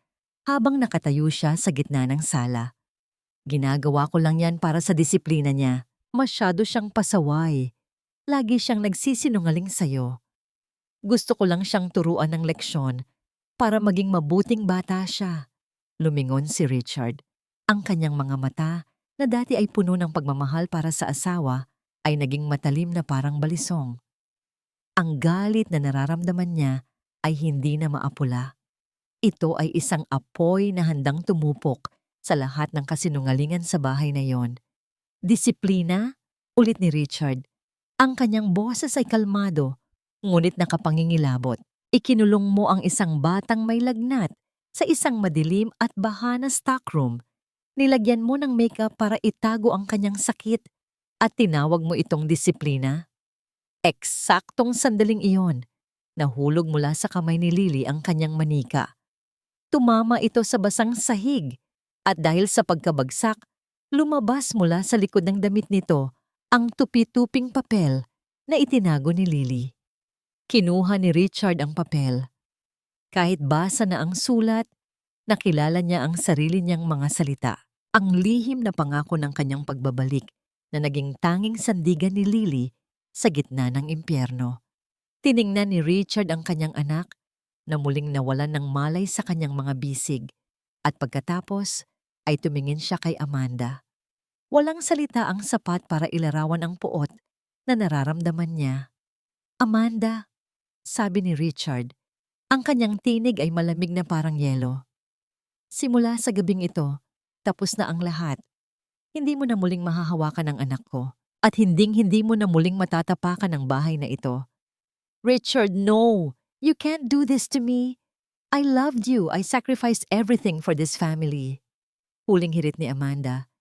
habang nakatayo siya sa gitna ng sala. Ginagawa ko lang yan para sa disiplina niya. Masyado siyang pasaway. Lagi siyang nagsisinungaling sa'yo. Gusto ko lang siyang turuan ng leksyon para maging mabuting bata siya. Lumingon si Richard. Ang kanyang mga mata na dati ay puno ng pagmamahal para sa asawa ay naging matalim na parang balisong. Ang galit na nararamdaman niya ay hindi na maapula. Ito ay isang apoy na handang tumupok sa lahat ng kasinungalingan sa bahay na yon. Disiplina? Ulit ni Richard. Ang kanyang boses ay kalmado, ngunit nakapangingilabot. Ikinulong mo ang isang batang may lagnat sa isang madilim at baha na stockroom. Nilagyan mo ng makeup para itago ang kanyang sakit at tinawag mo itong disiplina? Eksaktong sandaling iyon, nahulog mula sa kamay ni Lily ang kanyang manika. Tumama ito sa basang sahig at dahil sa pagkabagsak, lumabas mula sa likod ng damit nito ang tupi-tuping papel na itinago ni Lily. Kinuha ni Richard ang papel. Kahit basa na ang sulat, nakilala niya ang sarili niyang mga salita. Ang lihim na pangako ng kanyang pagbabalik na naging tanging sandigan ni Lily sa gitna ng impyerno. Tiningnan ni Richard ang kanyang anak na muling nawalan ng malay sa kanyang mga bisig at pagkatapos ay tumingin siya kay Amanda. Walang salita ang sapat para ilarawan ang puot na nararamdaman niya. Amanda, sabi ni Richard, ang kanyang tinig ay malamig na parang yelo. Simula sa gabing ito, tapos na ang lahat. Hindi mo na muling mahahawakan ang anak ko at hindi mo na muling matatapakan ang bahay na ito. Richard, no! You can't do this to me. I loved you. I sacrificed everything for this family. Huling hirit ni Amanda.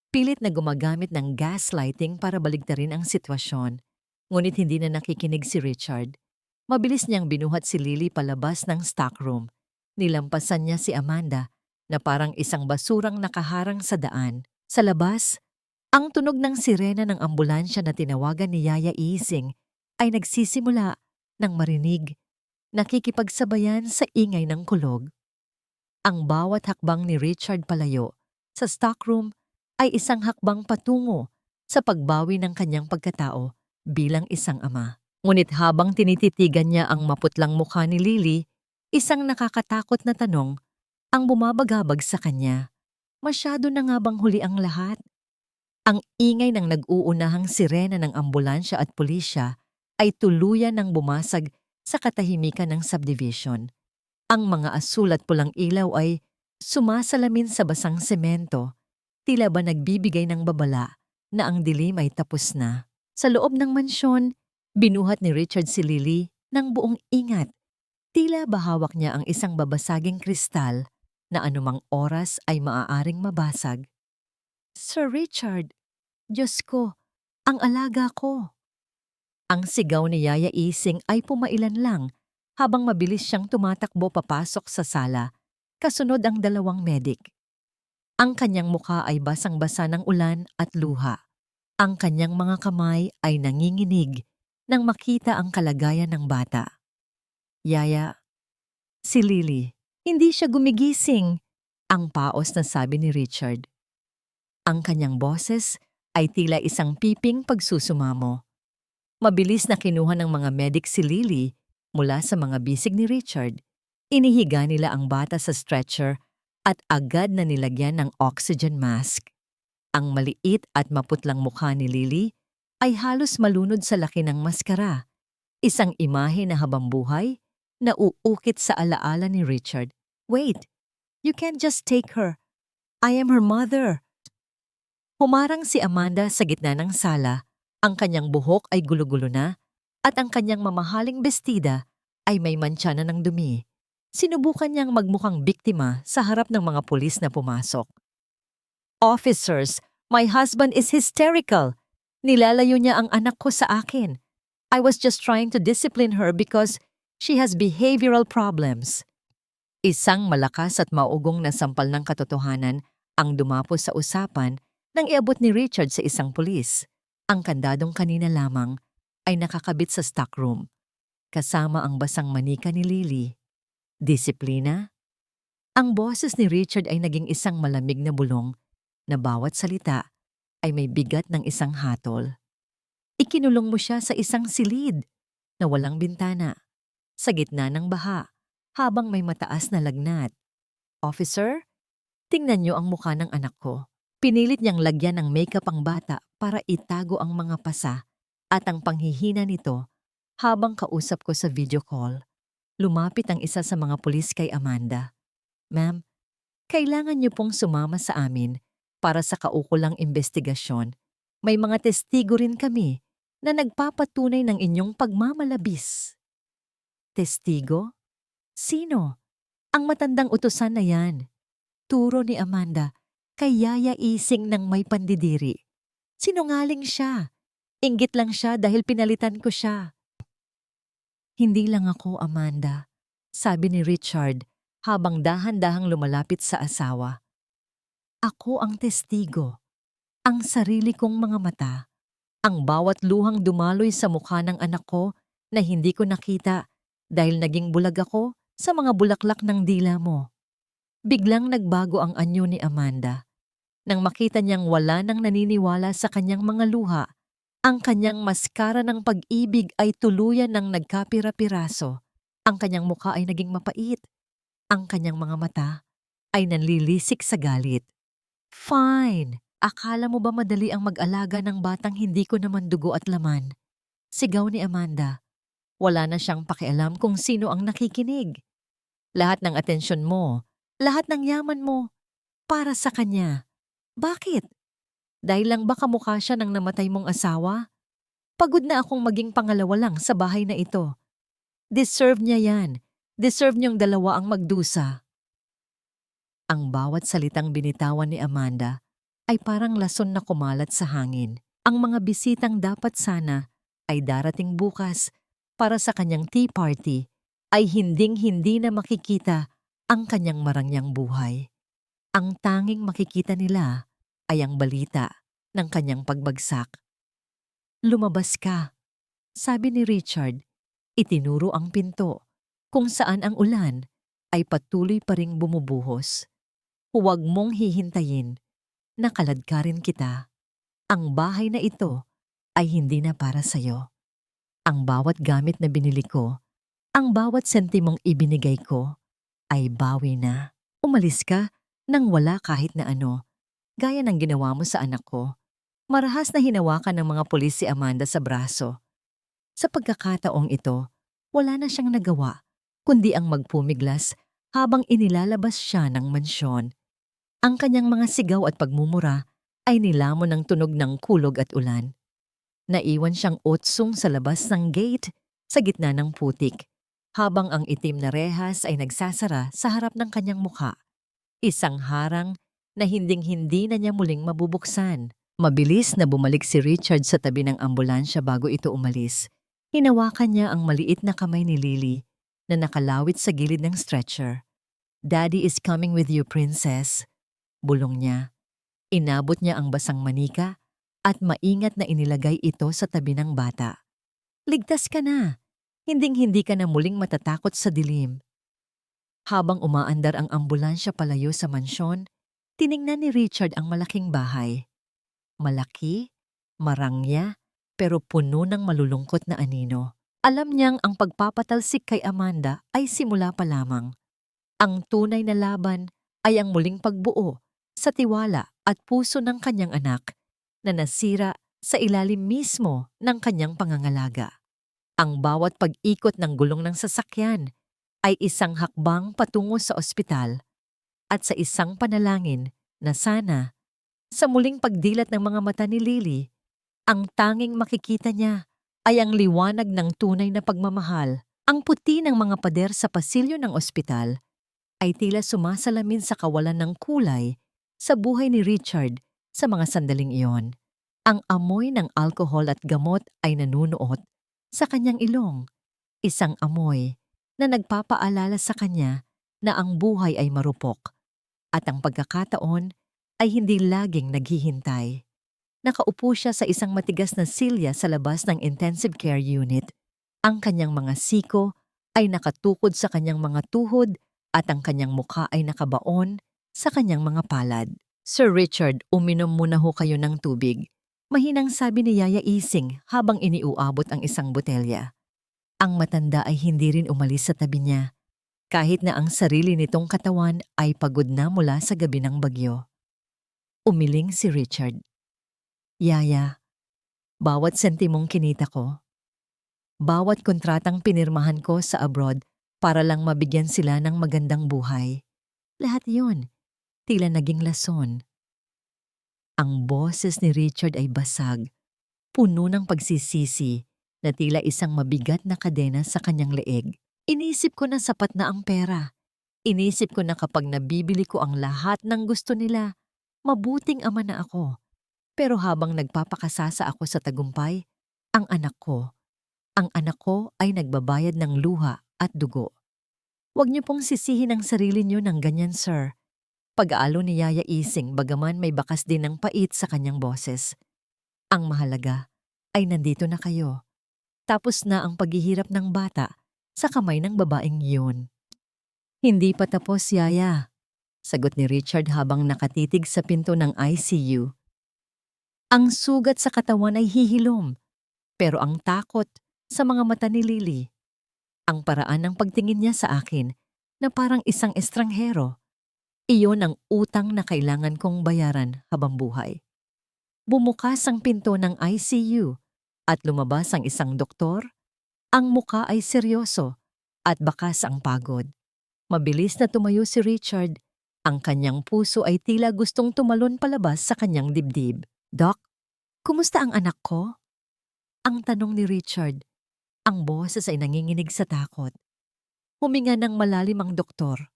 Pilit na gumagamit ng gaslighting para baligtarin ang sitwasyon. Ngunit hindi na nakikinig si Richard. Mabilis niyang binuhat si Lily palabas ng stockroom. Nilampasan niya si Amanda na parang isang basurang nakaharang sa daan. Sa labas, ang tunog ng sirena ng ambulansya na tinawagan ni Yaya Ising ay nagsisimula ng marinig. Nakikipagsabayan sa ingay ng kulog. Ang bawat hakbang ni Richard palayo sa stockroom ay isang hakbang patungo sa pagbawi ng kanyang pagkatao bilang isang ama. Ngunit habang tinititigan niya ang maputlang mukha ni Lily, isang nakakatakot na tanong ang bumabagabag sa kanya. Masyado na nga bang huli ang lahat? Ang ingay ng nag-uunahang sirena ng ambulansya at pulisya ay tuluyan ng bumasag sa katahimikan ng subdivision. Ang mga asul at pulang ilaw ay sumasalamin sa basang semento, tila ba nagbibigay ng babala na ang dilim ay tapos na. Sa loob ng mansyon, binuhat ni Richard si Lily ng buong ingat. Tila ba hawak niya ang isang babasaging kristal na anumang oras ay maaaring mabasag. Sir Richard, Diyos ko, ang alaga ko. Ang sigaw ni Yaya Ising ay pumailan lang habang mabilis siyang tumatakbo papasok sa sala, kasunod ang dalawang medik. Ang kanyang mukha ay basang-basa ng ulan at luha. Ang kanyang mga kamay ay nanginginig nang makita ang kalagayan ng bata. Yaya, si Lily, hindi siya gumigising, ang paos na sabi ni Richard. Ang kanyang boses ay tila isang piping pagsusumamo. Mabilis na kinuha ng mga medik si Lily mula sa mga bisig ni Richard. Inihiga nila ang bata sa stretcher at agad na nilagyan ng oxygen mask. Ang maliit at maputlang mukha ni Lily ay halos malunod sa laki ng maskara. Isang imahe na habang buhay na uukit sa alaala ni Richard. Wait, you can't just take her. I am her mother. Humarang si Amanda sa gitna ng sala. Ang kanyang buhok ay gulo-gulo na at ang kanyang mamahaling bestida ay may mantsa na ng dumi. Sinubukan niyang magmukhang biktima sa harap ng mga pulis na pumasok. Officers, my husband is hysterical. Nilalayo niya ang anak ko sa akin. I was just trying to discipline her because she has behavioral problems. Isang malakas at maugong na sampal ng katotohanan ang dumapo sa usapan nang iabot ni Richard sa isang pulis. Ang kandadong kanina lamang ay nakakabit sa stockroom, kasama ang basang manika ni Lily. Disiplina? Ang boses ni Richard ay naging isang malamig na bulong na bawat salita ay may bigat ng isang hatol. Ikinulong mo siya sa isang silid na walang bintana, sa gitna ng baha, habang may mataas na lagnat. Officer, tingnan niyo ang mukha ng anak ko. Pinilit niyang lagyan ng makeup ang bata para itago ang mga pasa at ang panghihina nito habang kausap ko sa video call. Lumapit ang isa sa mga pulis kay Amanda. Ma'am, kailangan niyo pong sumama sa amin para sa kaukulang investigasyon. May mga testigo rin kami na nagpapatunay ng inyong pagmamalabis. Testigo? Sino? Ang matandang utusan na yan. Turo ni Amanda kay Yaya Ising ng may pandidiri. Sinungaling siya. Inggit lang siya dahil pinalitan ko siya. Hindi lang ako, Amanda, sabi ni Richard habang dahan-dahang lumalapit sa asawa. Ako ang testigo, ang sarili kong mga mata, ang bawat luhang dumaloy sa mukha ng anak ko na hindi ko nakita dahil naging bulag ako sa mga bulaklak ng dila mo. Biglang nagbago ang anyo ni Amanda. Nang makita niyang wala nang naniniwala sa kanyang mga luha, ang kanyang maskara ng pag-ibig ay tuluyan ng nagkapira-piraso. Ang kanyang mukha ay naging mapait. Ang kanyang mga mata ay nanlilisik sa galit. Fine! Akala mo ba madali ang mag-alaga ng batang hindi ko naman dugo at laman? Sigaw ni Amanda. Wala na siyang pakialam kung sino ang nakikinig. Lahat ng atensyon mo, lahat ng yaman mo, para sa kanya. Bakit? Dahil lang ba kamukha siya ng namatay mong asawa? Pagod na akong maging pangalawa lang sa bahay na ito. Deserve niya yan. Deserve niyong dalawa ang magdusa. Ang bawat salitang binitawan ni Amanda ay parang lason na kumalat sa hangin. Ang mga bisitang dapat sana ay darating bukas para sa kanyang tea party ay hinding-hindi na makikita ang kanyang marangyang buhay. Ang tanging makikita nila ay ang balita ng kanyang pagbagsak. Lumabas ka, sabi ni Richard. Itinuro ang pinto kung saan ang ulan ay patuloy pa ring bumubuhos. Huwag mong hihintayin. Nakaladkarin kita. Ang bahay na ito ay hindi na para sa'yo. Ang bawat gamit na binili ko, ang bawat sentimong ibinigay ko, ay bawi na. Umalis ka nang wala kahit na ano, gaya ng ginawa mo sa anak ko. Marahas na hinawakan ng mga pulis si Amanda sa braso. Sa pagkakataong ito, wala na siyang nagawa, kundi ang magpumiglas habang inilalabas siya ng mansyon. Ang kanyang mga sigaw at pagmumura ay nilamon ng tunog ng kulog at ulan. Naiwan siyang otsong sa labas ng gate sa gitna ng putik, habang ang itim na rehas ay nagsasara sa harap ng kanyang mukha. Isang harang na hinding-hindi na niya muling mabubuksan. Mabilis na bumalik si Richard sa tabi ng ambulansya bago ito umalis. Hinawakan niya ang maliit na kamay ni Lily na nakalawit sa gilid ng stretcher. Daddy is coming with you, princess. Bulong niya. Inabot niya ang basang manika at maingat na inilagay ito sa tabi ng bata. Ligtas ka na. Hinding-hindi ka na muling matatakot sa dilim. Habang umaandar ang ambulansya palayo sa mansyon, tiningnan ni Richard ang malaking bahay. Malaki, marangya, pero puno ng malulungkot na anino. Alam niyang ang pagpapatalsik kay Amanda ay simula pa lamang. Ang tunay na laban ay ang muling pagbuo sa tiwala at puso ng kanyang anak na nasira sa ilalim mismo ng kanyang pangangalaga. Ang bawat pag-ikot ng gulong ng sasakyan ay isang hakbang patungo sa ospital at sa isang panalangin na sana, sa muling pagdilat ng mga mata ni Lily, ang tanging makikita niya ay ang liwanag ng tunay na pagmamahal. Ang puti ng mga pader sa pasilyo ng ospital ay tila sumasalamin sa kawalan ng kulay sa buhay ni Richard sa mga sandaling iyon. Ang amoy ng alkohol at gamot ay nanunuot sa kanyang ilong, isang amoy na nagpapaalala sa kanya na ang buhay ay marupok at ang pagkakataon ay hindi laging naghihintay. Nakaupo siya sa isang matigas na silya sa labas ng intensive care unit. Ang kanyang mga siko ay nakatukod sa kanyang mga tuhod at ang kanyang mukha ay nakabaon sa kanyang mga palad. Sir Richard, uminom muna ho kayo ng tubig. Mahinang sabi ni Yaya Ising habang iniuabot ang isang botelya. Ang matanda ay hindi rin umalis sa tabi niya, kahit na ang sarili nitong katawan ay pagod na mula sa gabi ng bagyo. Umiling si Richard. Yaya, bawat sentimong kinita ko, bawat kontratang pinirmahan ko sa abroad para lang mabigyan sila ng magandang buhay, lahat yun, tila naging lason. Ang boses ni Richard ay basag, puno ng pagsisisi na tila isang mabigat na kadena sa kanyang leeg. Inisip ko na sapat na ang pera. Inisip ko na kapag nabibili ko ang lahat ng gusto nila, mabuting ama na ako. Pero habang nagpapakasasa ako sa tagumpay, ang anak ko ay nagbabayad ng luha at dugo. Huwag niyo pong sisihin ang sarili niyo ng ganyan, sir. Pag-aalo ni Yaya Ising bagaman may bakas din ng pait sa kanyang boses. Ang mahalaga ay nandito na kayo. Tapos na ang paghihirap ng bata sa kamay ng babaeng yun. Hindi pa tapos, Yaya, sagot ni Richard habang nakatitig sa pinto ng ICU. Ang sugat sa katawan ay hihilom, pero ang takot sa mga mata ni Lily. Ang paraan ng pagtingin niya sa akin na parang isang estranghero. Iyon ang utang na kailangan kong bayaran habang buhay. Bumukas ang pinto ng ICU at lumabas ang isang doktor. Ang muka ay seryoso at bakas ang pagod. Mabilis na tumayo si Richard. Ang kanyang puso ay tila gustong tumalon palabas sa kanyang dibdib. Doc, kumusta ang anak ko? Ang tanong ni Richard. Ang boses ay nanginginig sa takot. Huminga ng malalim ang doktor.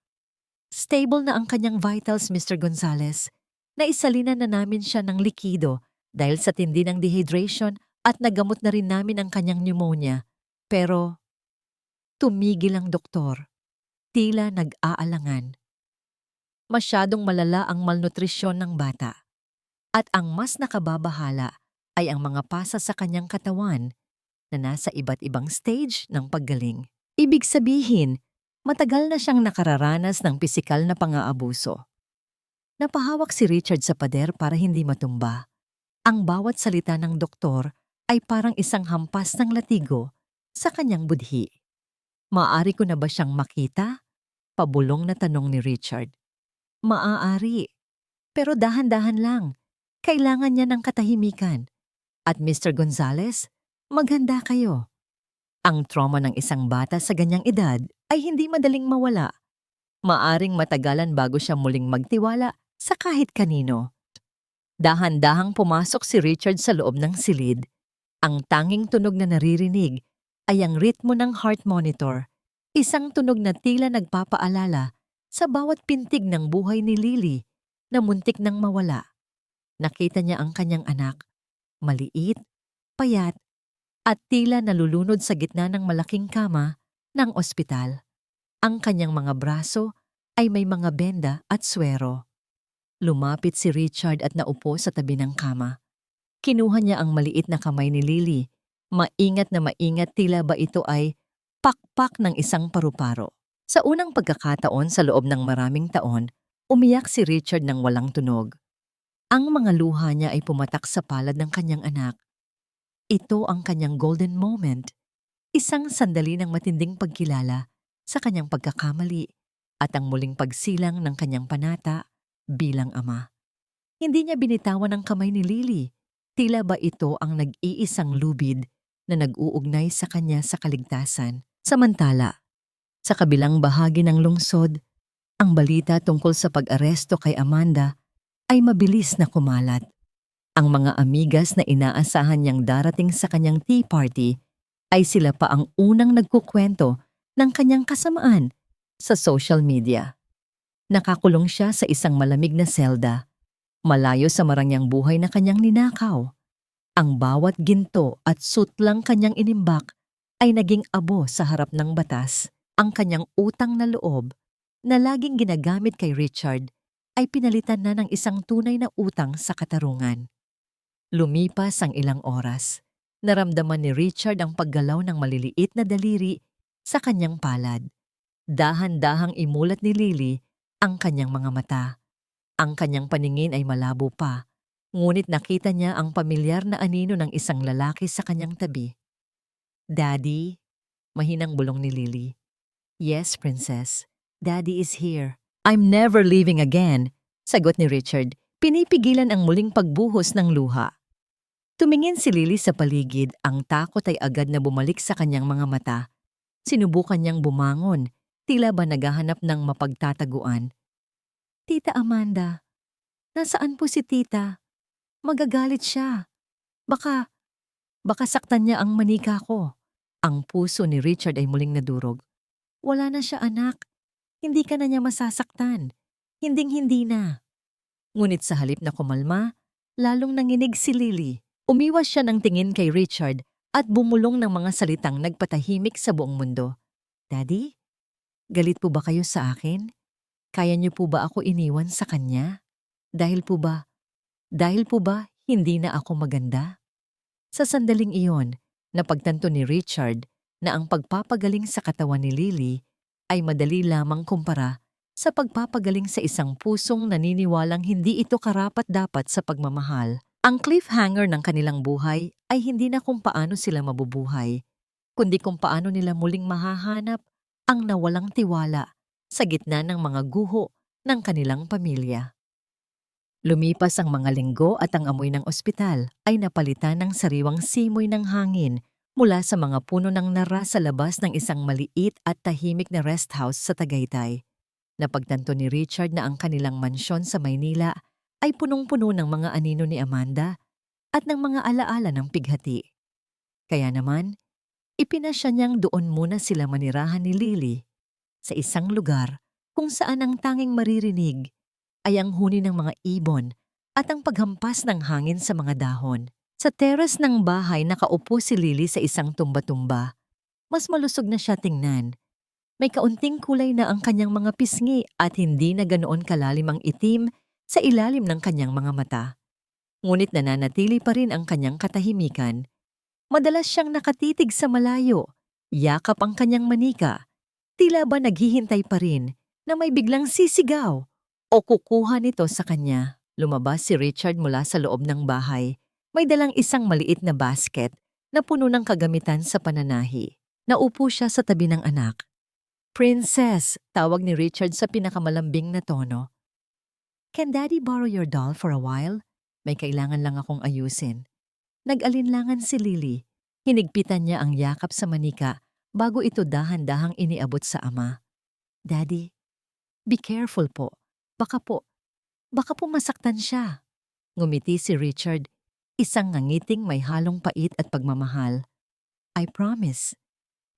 Stable na ang kanyang vitals, Mr. Gonzales. Naisalina na namin siya ng likido dahil sa tindi ng dehydration at nagamot na rin namin ang kanyang pneumonia. Pero tumigil ang doktor. Tila nag-aalangan. Masyadong malala ang malnutrisyon ng bata. At ang mas nakababahala ay ang mga pasa sa kanyang katawan na nasa iba't ibang stage ng paggaling. Ibig sabihin, matagal na siyang nakararanas ng pisikal na pang-aabuso. Napahawak si Richard sa pader para hindi matumba. Ang bawat salita ng doktor ay parang isang hampas ng latigo sa kanyang budhi. Maaari ko na ba siyang makita? Pabulong na tanong ni Richard. Maaari. Pero dahan-dahan lang. Kailangan niya ng katahimikan. At Mr. Gonzales, maghanda kayo. Ang trauma ng isang bata sa ganyang edad ay hindi madaling mawala. Maaring matagalan bago siya muling magtiwala sa kahit kanino. Dahan-dahang pumasok si Richard sa loob ng silid. Ang tanging tunog na naririnig ay ang ritmo ng heart monitor, isang tunog na tila nagpapaalala sa bawat pintig ng buhay ni Lily na muntik nang mawala. Nakita niya ang kanyang anak, maliit, payat, at tila nalulunod sa gitna ng malaking kama ng ospital. Ang kanyang mga braso ay may mga benda at swero. Lumapit si Richard at naupo sa tabi ng kama. Kinuha niya ang maliit na kamay ni Lily. Maingat na maingat, tila ba ito ay pakpak ng isang paru-paro. Sa unang pagkakataon sa loob ng maraming taon, umiyak si Richard ng walang tunog. Ang mga luha niya ay pumatak sa palad ng kanyang anak. Ito ang kanyang golden moment, isang sandali ng matinding pagkilala sa kanyang pagkakamali at ang muling pagsilang ng kanyang panata bilang ama. Hindi niya binitawan ang kamay ni Lily. Tila ba ito ang nag-iisang lubid na nag-uugnay sa kanya sa kaligtasan. Samantala, sa kabilang bahagi ng lungsod, ang balita tungkol sa pag-aresto kay Amanda ay mabilis na kumalat. Ang mga amigas na inaasahan niyang darating sa kanyang tea party ay sila pa ang unang nagkukwento ng kanyang kasamaan sa social media. Nakakulong siya sa isang malamig na selda, malayo sa marangyang buhay na kanyang ninakaw. Ang bawat ginto at sutlang kanyang inimbak ay naging abo sa harap ng batas. Ang kanyang utang na loob na laging ginagamit kay Richard ay pinalitan na ng isang tunay na utang sa katarungan. Lumipas ang ilang oras. Naramdaman ni Richard ang paggalaw ng maliliit na daliri sa kanyang palad. Dahan-dahang imulat ni Lily ang kanyang mga mata. Ang kanyang paningin ay malabo pa, ngunit nakita niya ang pamilyar na anino ng isang lalaki sa kanyang tabi. "Daddy?" Mahinang bulong ni Lily. "Yes, princess. Daddy is here." "I'm never leaving again," sagot ni Richard, pinipigilan ang muling pagbuhos ng luha. Tumingin si Lily sa paligid, ang takot ay agad na bumalik sa kanyang mga mata. Sinubukan niyang bumangon, tila ba naghahanap ng mapagtataguan. "Tita Amanda, nasaan po si tita? Magagalit siya. Baka saktan niya ang manika ko." Ang puso ni Richard ay muling nadurog. "Wala na siya, anak. Hindi ka na niya masasaktan. Hinding-hindi na." Ngunit sa halip na kumalma, lalong nanginig si Lily. Umiwas siya ng tingin kay Richard at bumulong ng mga salitang nagpatahimik sa buong mundo. "Daddy, galit po ba kayo sa akin? Kaya niyo po ba ako iniwan sa kanya? Dahil po ba hindi na ako maganda?" Sa sandaling iyon, napagtanto ni Richard na ang pagpapagaling sa katawan ni Lily ay madali lamang kumpara sa pagpapagaling sa isang pusong naniniwalang hindi ito karapat-dapat sa pagmamahal. Ang cliffhanger ng kanilang buhay ay hindi na kung paano sila mabubuhay, kundi kung paano nila muling mahahanap ang nawalang tiwala sa gitna ng mga guho ng kanilang pamilya. Lumipas ang mga linggo at ang amoy ng ospital ay napalitan ng sariwang simoy ng hangin mula sa mga puno ng nara sa labas ng isang maliit at tahimik na rest house sa Tagaytay. Napagtanto ni Richard na ang kanilang mansyon sa Maynila ay punong-puno ng mga anino ni Amanda at ng mga alaala ng pighati. Kaya naman, ipinasya niyang doon muna sila manirahan ni Lily sa isang lugar kung saan ang tanging maririnig ay ang huni ng mga ibon at ang paghampas ng hangin sa mga dahon. Sa teras ng bahay nakaupo si Lily sa isang tumba-tumba. Mas malusog na siya tingnan. May kaunting kulay na ang kanyang mga pisngi at hindi na ganoon kalalim ang itim sa ilalim ng kanyang mga mata. Ngunit nananatili pa rin ang kanyang katahimikan. Madalas siyang nakatitig sa malayo, yakap ang kanyang manika, tila ba naghihintay pa rin na may biglang sisigaw o kukuha nito sa kanya. Lumabas si Richard mula sa loob ng bahay. May dalang isang maliit na basket na puno ng kagamitan sa pananahi. Naupo siya sa tabi ng anak. "Princess," tawag ni Richard sa pinakamalambing na tono. "Can Daddy borrow your doll for a while? May kailangan lang akong ayusin." Nag-alinlangan si Lily. Hinigpitan niya ang yakap sa manika bago ito dahan-dahang iniabot sa ama. "Daddy, be careful po. Baka po masaktan siya." Ngumiti si Richard, isang ngangiting may halong pait at pagmamahal. "I promise,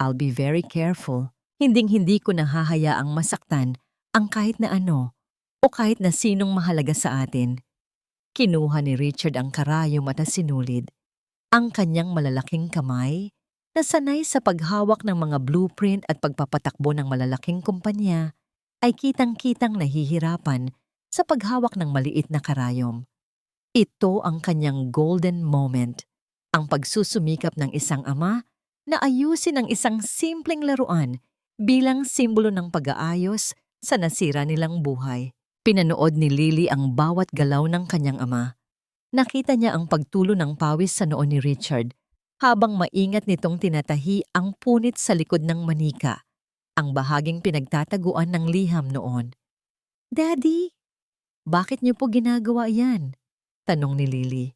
I'll be very careful. Hinding-hindi ko nahahayaang masaktan ang kahit na ano o kahit na sinong mahalaga sa atin." Kinuha ni Richard ang karayom at sinulid. Ang kanyang malalaking kamay, na sanay sa paghawak ng mga blueprint at pagpapatakbo ng malalaking kumpanya, ay kitang-kitang nahihirapan sa paghawak ng maliit na karayom. Ito ang kanyang golden moment, ang pagsusumikap ng isang ama na ayusin ang isang simpleng laruan bilang simbolo ng pag-aayos sa nasira nilang buhay. Pinanood ni Lily ang bawat galaw ng kanyang ama. Nakita niya ang pagtulo ng pawis sa noo ni Richard habang maingat nitong tinatahi ang punit sa likod ng manika, ang bahaging pinagtataguan ng liham noon. "Daddy, bakit niyo po ginagawa yan?" tanong ni Lily.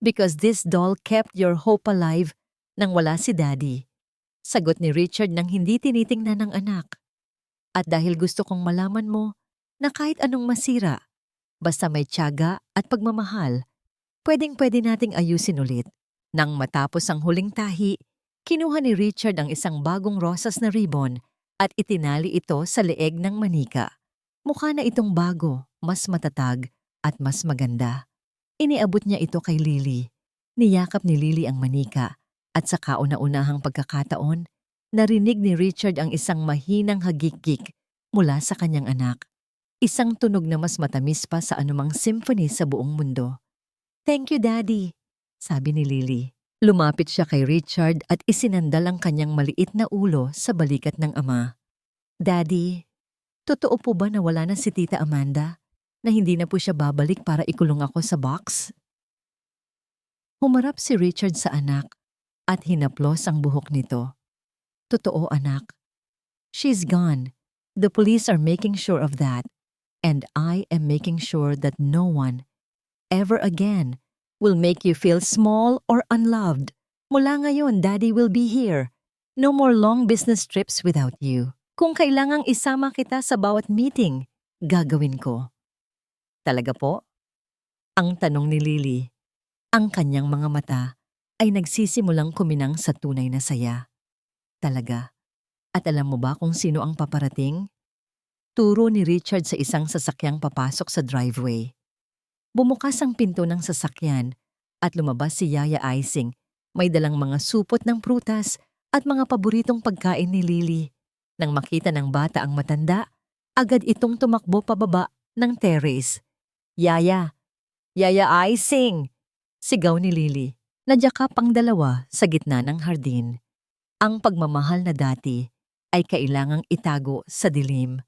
"Because this doll kept your hope alive nang wala si Daddy. Sagot ni Richard nang hindi tinitingnan ng anak. At dahil gusto kong malaman mo na kahit anong masira, basta may tiyaga at pagmamahal, pwedeng-pwede nating ayusin ulit. Nang matapos ang huling tahi, kinuha ni Richard ang isang bagong rosas na ribbon at itinali ito sa leeg ng manika. Mukha na itong bago, mas matatag at mas maganda. Iniabot niya ito kay Lily. Niyakap ni Lily ang manika at sa kauna-unahang pagkakataon, narinig ni Richard ang isang mahinang hagik-gik mula sa kanyang anak. Isang tunog na mas matamis pa sa anumang symphony sa buong mundo. "Thank you, Daddy," sabi ni Lily. Lumapit siya kay Richard at isinandal ang kanyang maliit na ulo sa balikat ng ama. "Daddy, totoo po ba na wala na si Tita Amanda? Na hindi na po siya babalik para ikulong ako sa box?" Humarap si Richard sa anak at hinaplos ang buhok nito. "Totoo, anak. She's gone. The police are making sure of that. And I am making sure that no one, ever again, will make you feel small or unloved. Mula ngayon, Daddy will be here. No more long business trips without you. Kung kailangang isama kita sa bawat meeting, gagawin ko." "Talaga po?" ang tanong ni Lily. Ang kanyang mga mata ay nagsisimulang kuminang sa tunay na saya. "Talaga? At alam mo ba kung sino ang paparating?" Turo ni Richard sa isang sasakyang papasok sa driveway. Bumukas ang pinto ng sasakyan at lumabas si Yaya Icing. May dalang mga supot ng prutas at mga paboritong pagkain ni Lily. Nang makita ng bata ang matanda, agad itong tumakbo pababa ng terrace. "Yaya! Yaya Icing!" sigaw ni Lily. Nadyakap ang dalawa sa gitna ng hardin. Ang pagmamahal na dati ay kailangang itago sa dilim,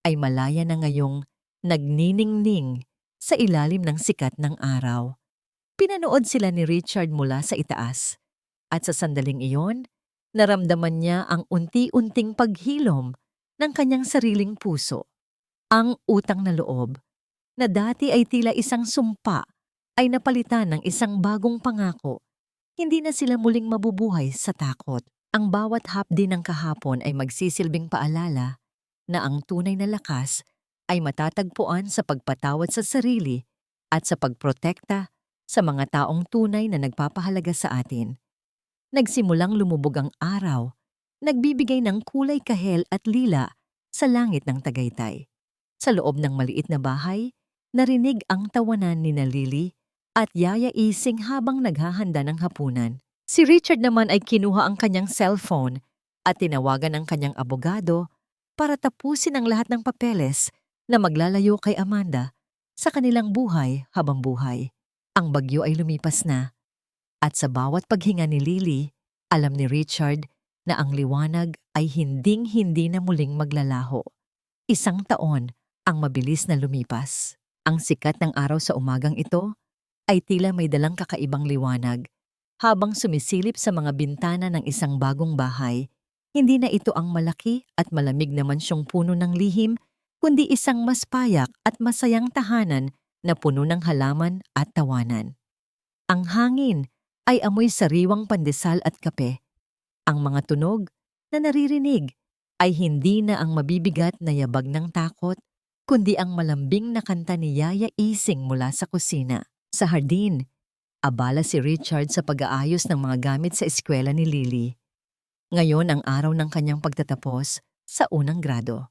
ay malaya na ngayong nagniningning sa ilalim ng sikat ng araw. Pinanood sila ni Richard mula sa itaas at sa sandaling iyon, naramdaman niya ang unti-unting paghilom ng kanyang sariling puso. Ang utang na loob, na dati ay tila isang sumpa, ay napalitan ng isang bagong pangako. Hindi na sila muling mabubuhay sa takot. Ang bawat hapdi ng kahapon ay magsisilbing paalala na ang tunay na lakas ay matatagpuan sa pagpatawad sa sarili at sa pagprotekta sa mga taong tunay na nagpapahalaga sa atin. Nagsimulang lumubog ang araw, nagbibigay ng kulay kahel at lila sa langit ng Tagaytay. Sa loob ng maliit na bahay, narinig ang tawanan ni Lily at Yaya Ising habang naghahanda ng hapunan. Si Richard naman ay kinuha ang kanyang cellphone at tinawagan ang kanyang abogado para tapusin ang lahat ng papeles na maglalayo kay Amanda sa kanilang buhay habang buhay. Ang bagyo ay lumipas na at sa bawat paghinga ni Lily, alam ni Richard na ang liwanag ay hinding-hindi na muling maglalaho. Isang taon ang mabilis na lumipas. Ang sikat ng araw sa umagang ito ay tila may dalang kakaibang liwanag. Habang sumisilip sa mga bintana ng isang bagong bahay, hindi na ito ang malaki at malamig na mansyong puno ng lihim, kundi isang mas payak at masayang tahanan na puno ng halaman at tawanan. Ang hangin ay amoy sariwang pandesal at kape. Ang mga tunog na naririnig ay hindi na ang mabibigat na yabag ng takot, kundi ang malambing na kanta ni Yaya Ising mula sa kusina. Sa hardin, abala si Richard sa pag-aayos ng mga gamit sa eskwela ni Lily. Ngayon ang araw ng kanyang pagtatapos sa unang grado.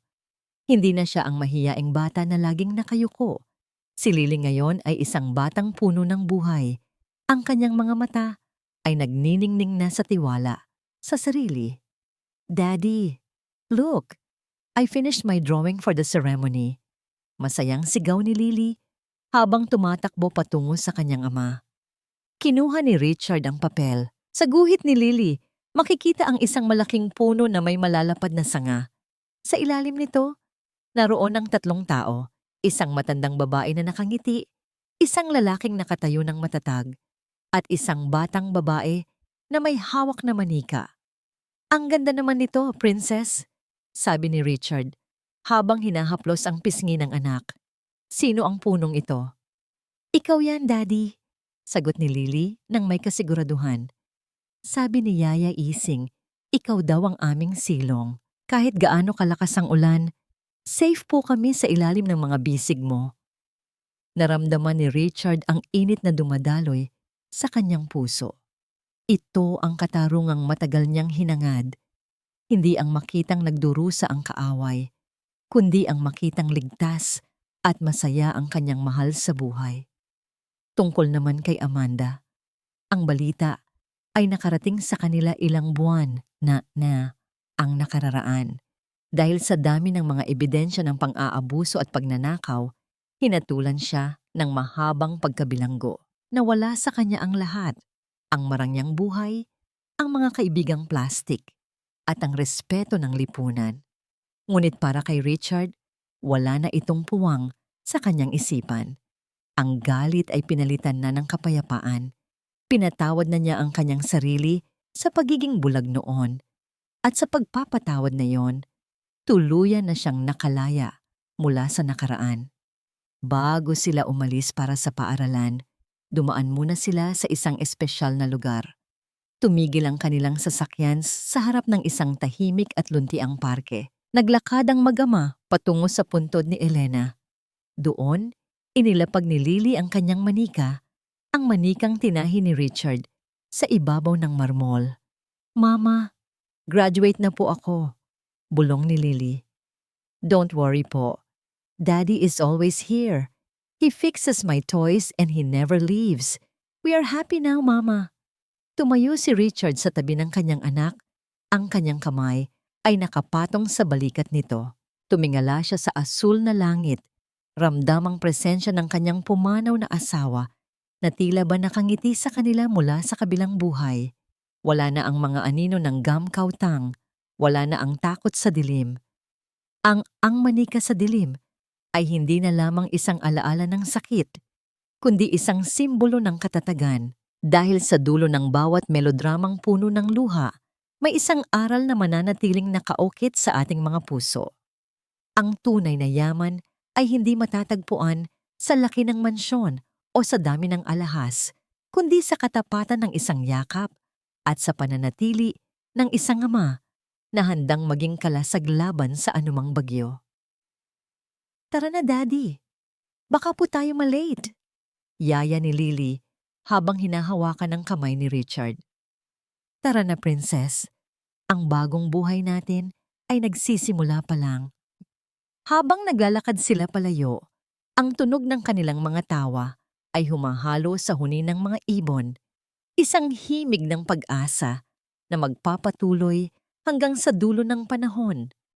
Hindi na siya ang mahiyaing bata na laging nakayuko. Si Lily ngayon ay isang batang puno ng buhay. Ang kanyang mga mata ay nagniningning na sa tiwala, sa sarili. "Daddy, look! I finished my drawing for the ceremony." Masayang sigaw ni Lily habang tumatakbo patungo sa kanyang ama. Kinuha ni Richard ang papel. Sa guhit ni Lily, makikita ang isang malaking puno na may malalapad na sanga. Sa ilalim nito, naroon ang 3 tao, isang matandang babae na nakangiti, isang lalaking nakatayo ng matatag, at isang batang babae na may hawak na manika. "Ang ganda naman nito, Princess," sabi ni Richard, habang hinahaplos ang pisngi ng anak. "Sino ang punong ito?" "Ikaw yan, Daddy," sagot ni Lily nang may kasiguraduhan. Sabi ni Yaya Ising, ikaw daw ang aming silong. Kahit gaano kalakas ang ulan, safe po kami sa ilalim ng mga bisig mo. Naramdaman ni Richard ang init na dumadaloy sa kanyang puso. Ito ang katarungang matagal niyang hinangad. Hindi ang makitang nagdurusa ang kaaway, kundi ang makitang ligtas at masaya ang kanyang mahal sa buhay. Tungkol naman kay Amanda, ang balita ay nakarating sa kanila ilang buwan na ang nakararaan. Dahil sa dami ng mga ebidensya ng pang-aabuso at pagnanakaw, hinatulan siya ng mahabang pagkabilanggo. Nawala sa kanya ang lahat, ang marangyang buhay, ang mga kaibigang plastik, at ang respeto ng lipunan. Ngunit para kay Richard, wala na itong puwang sa kanyang isipan. Ang galit ay pinalitan na ng kapayapaan. Pinatawad na niya ang kanyang sarili sa pagiging bulag noon. At sa pagpapatawad na yon, tuluyan na siyang nakalaya mula sa nakaraan. Bago sila umalis para sa paaralan, dumaan muna sila sa isang espesyal na lugar. Tumigil ang kanilang sasakyan sa harap ng isang tahimik at luntiang parke. Naglakad ang mag-ama patungo sa puntod ni Elena. Doon, inilapag ni Lily ang kanyang manika, ang manikang tinahi ni Richard, sa ibabaw ng marmol. Mama, graduate na po ako, bulong ni Lily. Don't worry po. Daddy is always here. He fixes my toys and he never leaves. We are happy now, Mama. Tumayo si Richard sa tabi ng kanyang anak. Ang kanyang kamay ay nakapatong sa balikat nito. Tumingala siya sa asul na langit. Ramdam ang presensya ng kanyang pumanaw na asawa na tila ba nakangiti sa kanila mula sa kabilang buhay. Wala na ang mga anino ng gamkautang. Wala na ang takot sa dilim. Ang manika sa dilim ay hindi na lamang isang alaala ng sakit, kundi isang simbolo ng katatagan. Dahil sa dulo ng bawat melodramang puno ng luha, may isang aral na mananatiling nakaukit sa ating mga puso. Ang tunay na yaman ay hindi matatagpuan sa laki ng mansyon o sa dami ng alahas, kundi sa katapatan ng isang yakap at sa pananatili ng isang ama na handang maging kalasag laban sa anumang bagyo. Tara na, Daddy. Baka po tayo malate. Yaya ni Lily habang hinahawakan ang kamay ni Richard. Tara na, Princess. Ang bagong buhay natin ay nagsisimula pa lang. Habang naglalakad sila palayo, ang tunog ng kanilang mga tawa ay humahalo sa huni ng mga ibon, isang himig ng pag-asa na magpapatuloy hanggang sa dulo ng panahon.